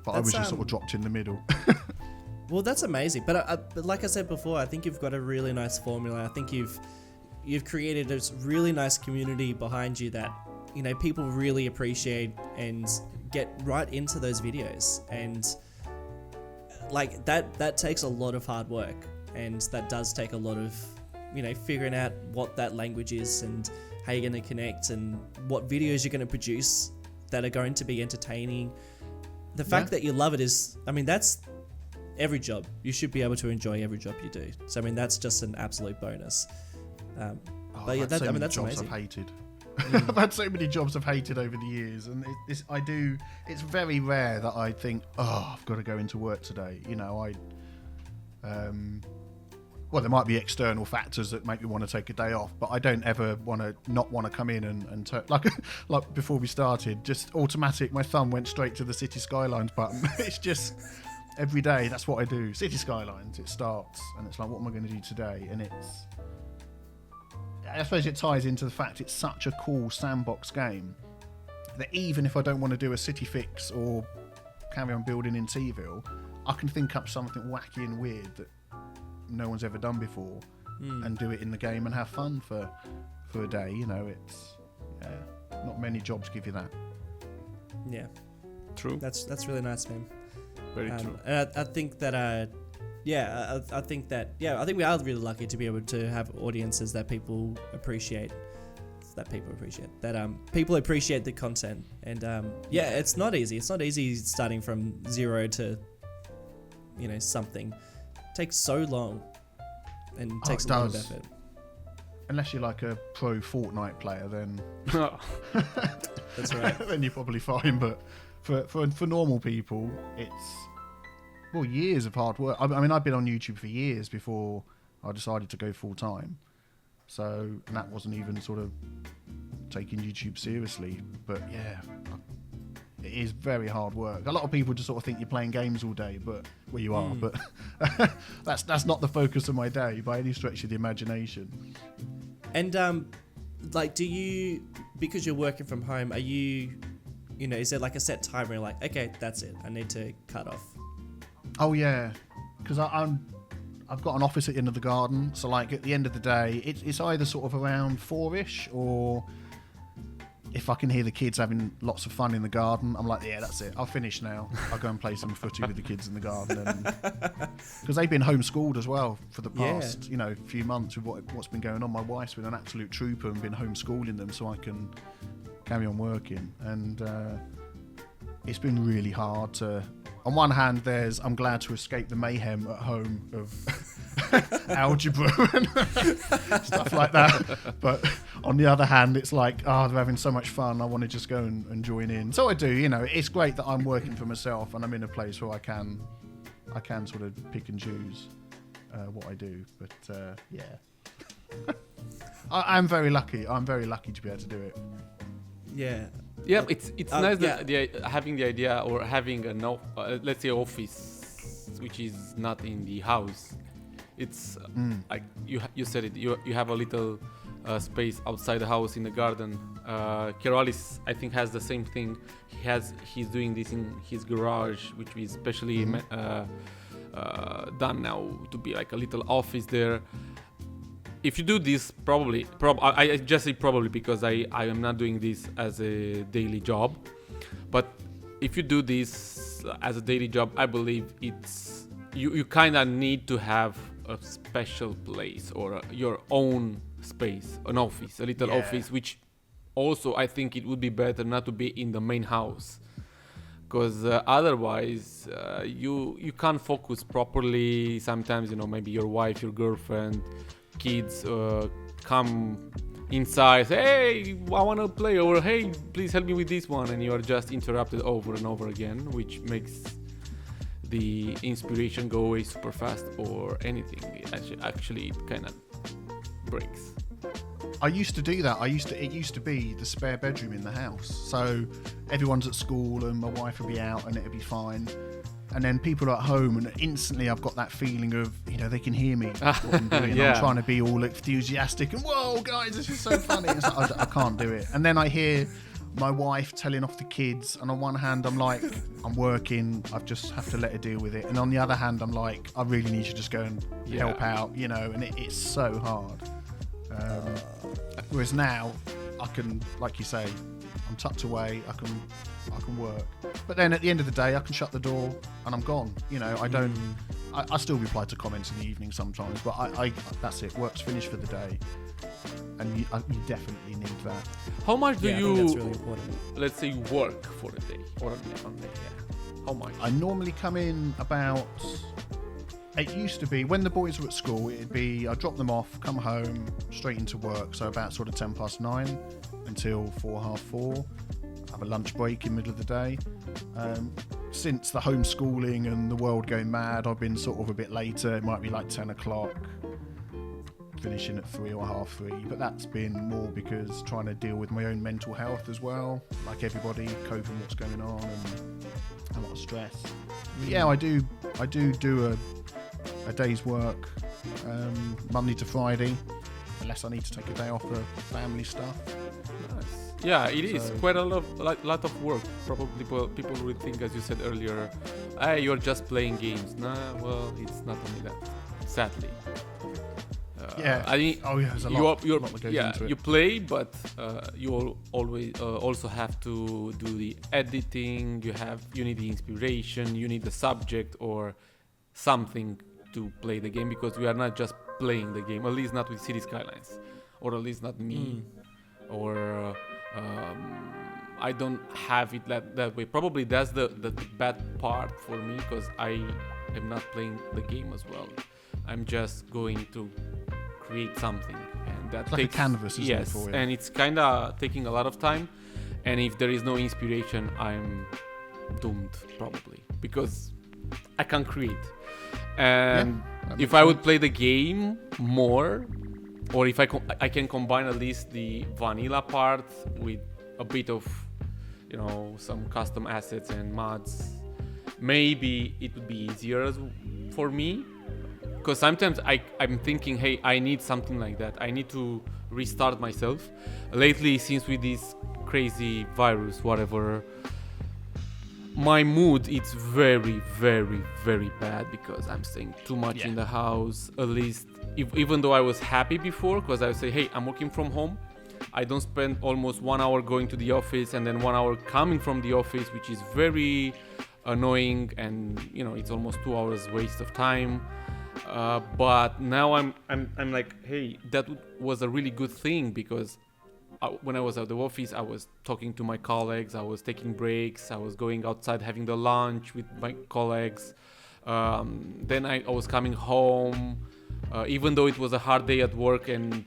But I was just sort of dropped in the middle. Well, that's amazing. But like I said before, I think you've got a really nice formula. I think you've created a really nice community behind you that, people really appreciate and get right into those videos. And like that takes a lot of hard work, and that does take a lot of, figuring out what that language is and how you're going to connect and what videos you're going to produce that are going to be entertaining. The fact that you love it is, that's every job. You should be able to enjoy every job you do. So, that's just an absolute bonus. But yeah, that's amazing. I've hated. I've had so many jobs I've hated over the years, and it's very rare that I think, oh, I've got to go into work today. You know, well, there might be external factors that make me want to take a day off, but I don't ever want to come in and like before we started, just automatic. My thumb went straight to the City Skylines button. It's just every day. That's what I do. City Skylines. It starts, and it's like, what am I going to do today? And I suppose it ties into the fact it's such a cool sandbox game that even if I don't want to do a city fix or carry on building in Seville, I can think up something wacky and weird that no one's ever done before and do it in the game and have fun for a day. You know, it's not many jobs give you that. Yeah, True. that's really nice, man. Very true. And I think that I think we are really lucky to be able to have audiences that people appreciate. That people appreciate the content, and it's not easy. It's not easy starting from zero to, you know, something. It takes so long, and takes a lot of effort. Unless you're like a pro Fortnite player, then that's right. Then you're probably fine. But for normal people, it's years of hard work. I mean, I've been on YouTube for years before I decided to go full time. So, and that wasn't even sort of taking YouTube seriously. But yeah, it is very hard work. A lot of people just sort of think you're playing games all day, but you are. But that's not the focus of my day by any stretch of the imagination. And like, do you, because you're working from home, are you know, is there like a set time where you're like, okay, that's it, I need to cut off? Oh yeah, because I've got an office at the end of the garden, so like at the end of the day, it's either sort of around 4ish, or if I can hear the kids having lots of fun in the garden, I'm like, yeah, that's it. I'll finish now. I'll go and play some footy with the kids in the garden, because they've been homeschooled as well for the past few months with what's been going on. My wife's been an absolute trooper and been homeschooling them so I can carry on working, and it's been really hard to. On one hand, I'm glad to escape the mayhem at home of algebra and stuff like that. But on the other hand, it's like, they're having so much fun. I want to just go and join in. So I do, you know, it's great that I'm working for myself and I'm in a place where I can sort of pick and choose what I do. But yeah, I'm very lucky. I'm very lucky to be able to do it. Yeah. Yeah, it's nice that having the idea or having let's say office which is not in the house. It's like you said it. You have a little space outside the house in the garden. Keralis, I think, has the same thing. He's doing this in his garage, which is specially done now to be like a little office there. If you do this, I just say probably because I am not doing this as a daily job. But if you do this as a daily job, I believe it's you kind of need to have a special place or your own space, an office, a little office, which also I think it would be better not to be in the main house. Because otherwise you can't focus properly. Sometimes, you know, maybe your wife, your girlfriend, kids come inside, say, hey, I want to play, or hey, please help me with this one, and you are just interrupted over and over again, which makes the inspiration go away super fast, or anything. Actually it kind of breaks. I used to do that. It used to be the spare bedroom in the house. So everyone's at school and my wife would be out and it'd be fine. And then people are at home and instantly I've got that feeling of, you know, they can hear me what I'm doing. Yeah. I'm trying to be all enthusiastic and, whoa, guys, this is so funny. It's like, I can't do it. And then I hear my wife telling off the kids. And on one hand, I'm like, I'm working. I just have to let her deal with it. And on the other hand, I'm like, I really need to just go and help out, you know, and it's so hard. Whereas now I can, like you say, I'm tucked away, I can work. But then at the end of the day, I can shut the door and I'm gone. You know, I still reply to comments in the evening sometimes, but I that's it. Work's finished for the day. And you definitely need that. How much do you, that's really important. Let's say, work for a day or on day? Yeah. How much? I normally come in about it used to be when the boys were at school, it'd be I'd drop them off, come home, straight into work. So about sort of 9:10 until 4:30. Have a lunch break in the middle of the day. Since the homeschooling and the world going mad, I've been sort of a bit later. It might be like 10 o'clock, finishing at 3 or half 3. But that's been more because trying to deal with my own mental health as well. Like everybody, coping what's going on and a lot of stress. But yeah, I do a day's work Monday to Friday, unless I need to take a day off for family stuff. Nice. Yeah, it is quite a lot of work. Probably people would think, as you said earlier, you're just playing games. Nah, well, it's not only that. Sadly. I mean, there's a lot that goes into it. You play, but you always also have to do the editing. You need the inspiration. You need the subject or something to play the game, because we are not just playing the game. At least not with City Skylines, or at least not me, or. I don't have it that way. Probably that's the bad part for me, because I am not playing the game as well. I'm just going to create something, and that it's like a canvas, isn't it, for you? And it's kind of taking a lot of time. And if there is no inspiration, I'm doomed probably, because I can't create. And if I would play the game more, or if I can combine at least the vanilla part with a bit of, some custom assets and mods, maybe it would be easier for me. Because sometimes I'm thinking, hey, I need something like that. I need to restart myself. Lately, since with this crazy virus, whatever, my mood it's very, very, very bad, because I'm staying too much in the house. At least, even though I was happy before, because I would say, hey, I'm working from home. I don't spend almost 1 hour going to the office and then 1 hour coming from the office, which is very annoying, and it's almost 2 hours waste of time. But now I'm like, hey, that was a really good thing, because when I was at the office, I was talking to my colleagues, I was taking breaks, I was going outside having the lunch with my colleagues. Then I was coming home, even though it was a hard day at work and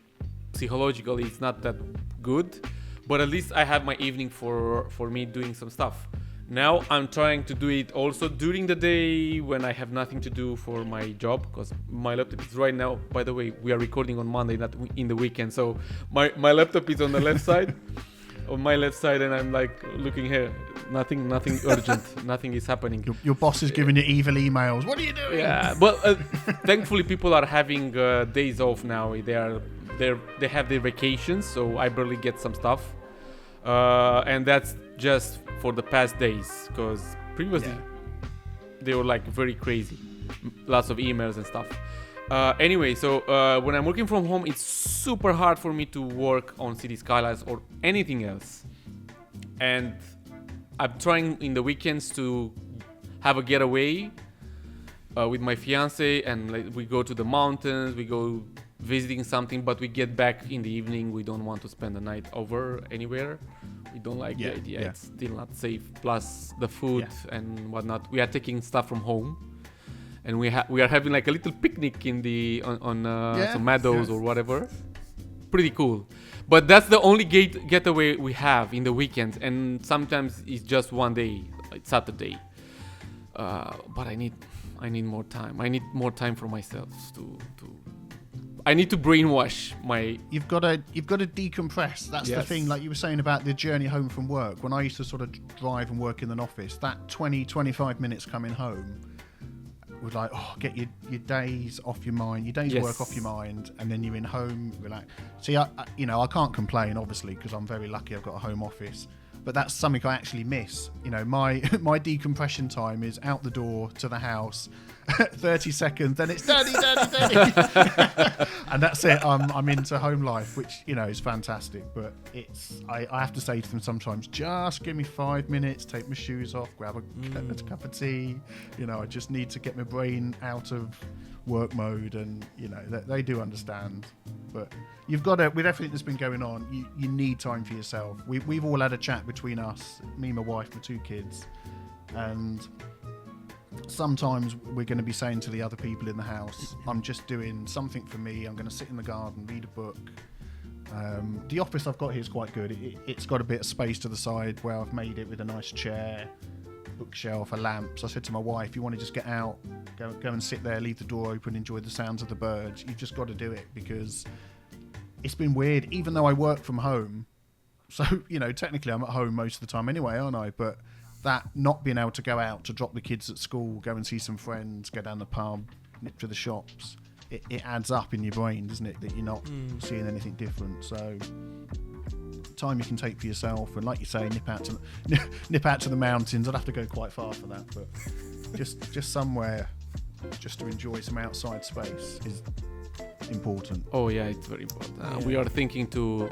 psychologically it's not that good, but at least I had my evening for me doing some stuff. Now I'm trying to do it also during the day when I have nothing to do for my job, because my laptop is right now, by the way, we are recording on Monday, not in the weekend, so my laptop is on the left side, on my left side, and I'm like looking here, nothing urgent, nothing is happening. Your boss is giving you evil emails. What are you doing? Yeah, but thankfully people are having days off now. They have their vacations, so I barely get some stuff, and that's just for the past days, because previously they were like very crazy, lots of emails and stuff. Anyway, so when I'm working from home, it's super hard for me to work on City Skylines or anything else, and I'm trying in the weekends to have a getaway with my fiance, and we go to the mountains, we go visiting something, but we get back in the evening. We don't want to spend the night over anywhere. We don't like the idea. It's still not safe. Plus the food and whatnot. We are taking stuff from home, and we are having like a little picnic in on some meadows or whatever. Pretty cool. But that's the only getaway we have in the weekends, and sometimes it's just one day, like Saturday. But I need more time. I need more time for myself to I need to brainwash my. You've got to decompress. That's the thing. Like you were saying about the journey home from work. When I used to sort of drive and work in an office, that 20-25 minutes coming home was like, get your days off your mind, your day's work off your mind, and then you're in home, relax. See, I can't complain obviously, because I'm very lucky. I've got a home office. But that's something I actually miss. My decompression time is out the door to the house, 30 seconds, then it's daddy. And that's it. I'm into home life, which, is fantastic. But I have to say to them sometimes, just give me 5 minutes, take my shoes off, grab a cup of tea. I just need to get my brain out of work mode, and they do understand. But you've got to, with everything that's been going on, you need time for yourself. We've all had a chat between us, me, my wife, my 2 kids, and sometimes we're going to be saying to the other people in the house, I'm just doing something for me. I'm going to sit in the garden, read a book. The office I've got here is quite good. It's got a bit of space to the side where I've made it with a nice chair, bookshelf, a lamp. So I said to my wife, you want to just get out, go and sit there, leave the door open, enjoy the sounds of the birds. You've just got to do it, because it's been weird. Even though I work from home, so, technically I'm at home most of the time anyway, aren't I? But that not being able to go out to drop the kids at school, go and see some friends, go down the pub, nip to the shops, it adds up in your brain, doesn't it, that you're not seeing anything different. So time you can take for yourself, and like you say, nip out to the mountains. I'd have to go quite far for that, but just somewhere just to enjoy some outside space is important. Oh yeah, it's very important. We are thinking to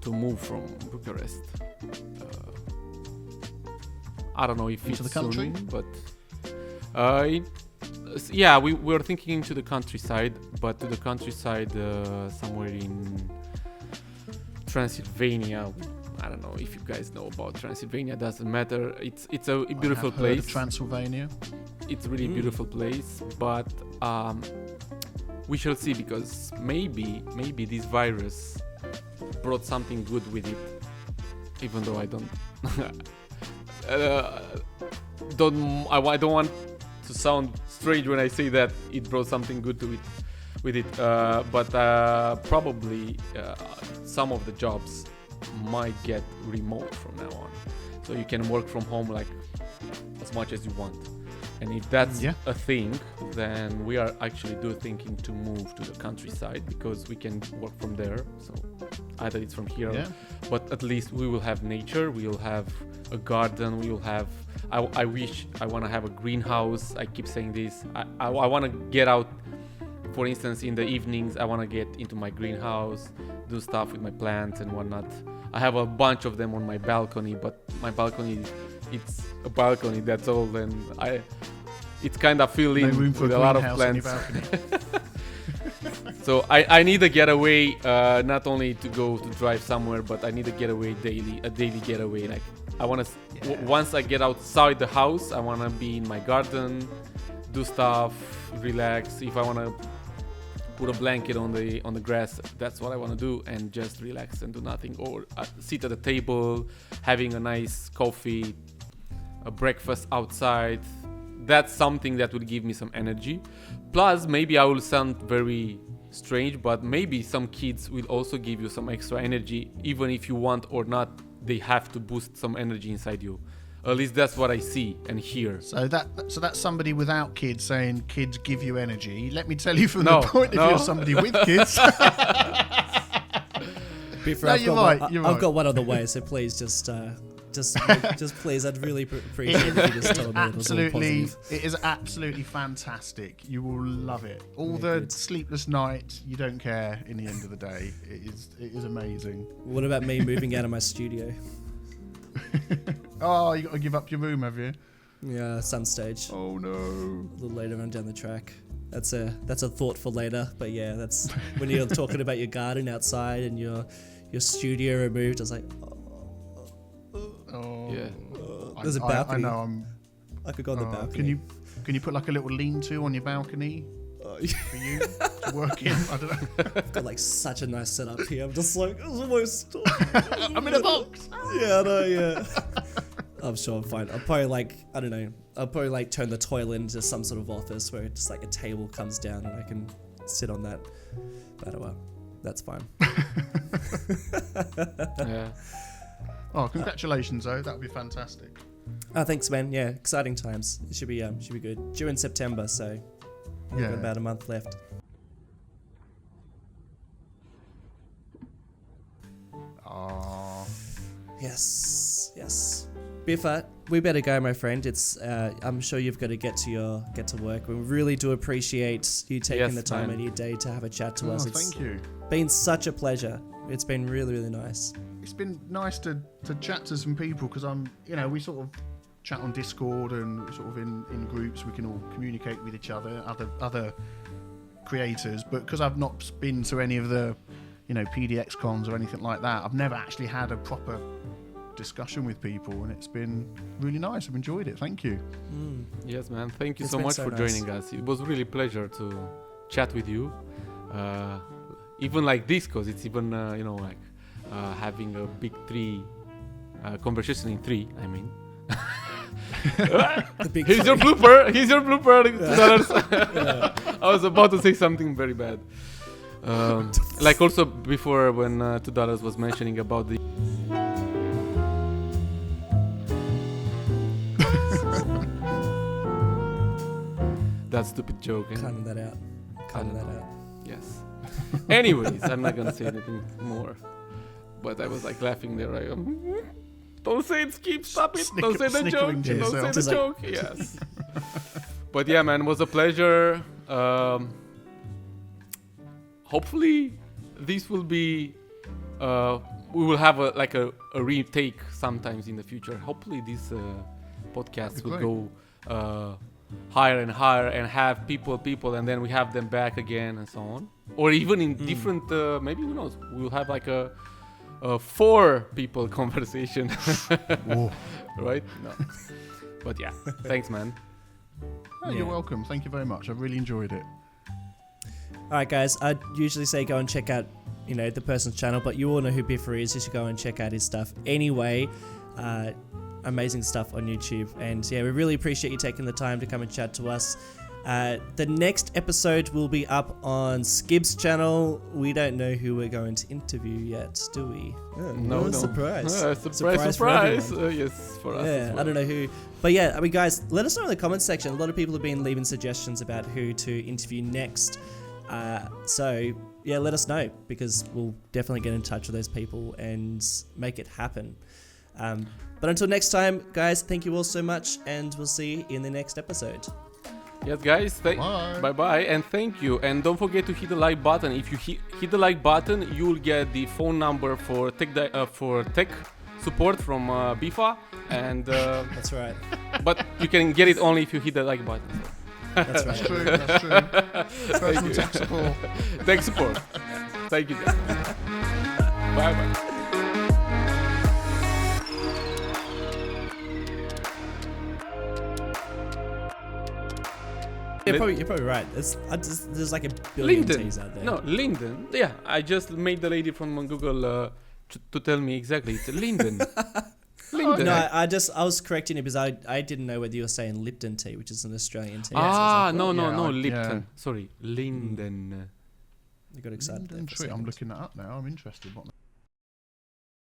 move from Bucharest. I don't know if into it's the country, soon, but we're thinking into the countryside, but to the countryside somewhere in Transylvania. I don't know if you guys know about Transylvania. Doesn't matter. It's a beautiful I have place. Heard of Transylvania. It's a really beautiful place, but we shall see, because maybe this virus brought something good with it, even though I don't. I don't want to sound strange when I say that it brought something good to it with it, but probably some of the jobs might get remote from now on, so you can work from home like as much as you want. And if that's a thing, then we are actually thinking to move to the countryside, because we can work from there. So either it's from here, but at least we will have nature, we will have a garden, we will have, I want to have a greenhouse. I keep saying this. I want to get out, for instance, in the evenings. I want to get into my greenhouse, do stuff with my plants and whatnot. I have a bunch of them on my balcony, but my balcony, it's a balcony, that's all, and it's kind of filled in with a lot of plants. So I need a getaway, not only to go to drive somewhere, but I need a getaway a daily getaway. Like I want to, once I get outside the house, I want to be in my garden, do stuff, relax. If I want to put a blanket on the grass, that's what I want to do, and just relax and do nothing, or sit at the table, having a nice coffee, a breakfast outside. That's something that would give me some energy. Plus, maybe I will sound very strange, but maybe some kids will also give you some extra energy, even if you want or not. They have to boost some energy inside you. At least that's what I see and hear. So that's somebody without kids saying kids give you energy. Let me tell you from the point of view of somebody with kids. Biffa, I've got one other way, so please just please, I'd really appreciate if you just told me it was all positive. It is absolutely fantastic. You will love it. All the sleepless nights, you don't care in the end of the day. It is amazing. What about me moving out of my studio? Oh, you got to give up your room, have you? Yeah, some stage. Oh no. A little later on down the track. That's a thought for later. But yeah, that's when you're talking about your garden outside and your studio removed. I was like, oh yeah. There's a balcony. I know. I could go on the balcony. Can you put like a little lean-to on your balcony for you to work in? I don't know. I've got like such a nice setup here. I'm just like, it's almost. I'm in a box. Yeah, I know. Yeah. I'm sure I'm fine. I'll probably I'll probably turn the toilet into some sort of office where just like a table comes down and I can sit on that. But well, that's fine. Yeah. Oh, congratulations, though. That would be fantastic. Oh, thanks, man. Yeah, exciting times. It should be good. Due in September, so we've got about a month left. Oh. Yes. Biffa, we better go, my friend. It's I'm sure you've got to get to work. We really do appreciate you taking the time out of your day to have a chat to us. Thank you. Been such a pleasure. It's been really, really nice. It's been nice to chat to some people, because we sort of chat on Discord and sort of in groups. We can all communicate with each other, other creators. But because I've not been to any of the PDX cons or anything like that, I've never actually had a proper discussion with people, and it's been really nice. I've enjoyed it. Thank you. Yes, man. Thank you It's so been much so for nice. joining us. It was really a pleasure to chat with you. Even like this, because it's even, having a big three conversation in three, I mean. The big Here's your blooper. Here's your blooper. $2. I was about to say something very bad. Like also before when $2 was mentioning about the that stupid joke. Cutting that out. Cutting that out. Yes. Anyways, I'm not gonna say anything more. But I was like laughing there. Don't say it, Skip. Stop it. Don't say the joke. Snickering to Don't say yourself. the Just like- joke. Yes. But yeah, man, it was a pleasure. Hopefully, this will be. We will have a retake sometimes in the future. Hopefully, this podcast That'd be will go higher and higher and have people, and then we have them back again and so on. Or even in different. Maybe who knows? We'll have like a 4 people conversation. Whoa. Right? No. But yeah, thanks, man. Oh, Yeah. You're welcome. Thank you very much. I really enjoyed it. All right, guys. I'd usually say go and check out, the person's channel, but you all know who Biffa is. You should go and check out his stuff anyway. Amazing stuff on YouTube, and yeah, we really appreciate you taking the time to come and chat to us. The next episode will be up on Skib's channel. We don't know who we're going to interview yet, do we? No. Surprise. Surprise. for everyone. Yes, for us. Yeah, as well. I don't know who. But yeah, guys, let us know in the comments section. A lot of people have been leaving suggestions about who to interview next. So yeah, let us know, because we'll definitely get in touch with those people and make it happen. But until next time, guys, thank you all so much, and we'll see you in the next episode. Yes, guys. Bye. Bye, and thank you. And don't forget to hit the like button. If you hit the like button, you'll get the phone number for tech support from Biffa. And That's right. but you can get it only if you hit the like button. That's right. That's true. That's true. Personal tech support. Tech support. Thank you, guys. Bye. You're probably right. There's like a billion Linden. T's out there. No, Linden. Yeah, I just made the lady from Google to tell me exactly. It's Linden. Linden. No, I was correcting it because I didn't know whether you were saying Lipton tea, which is an Australian tea. No, yeah, Lipton. yeah. Sorry, Linden. You got excited. Linden there for a tree. I'm second. looking that up now. I'm interested. What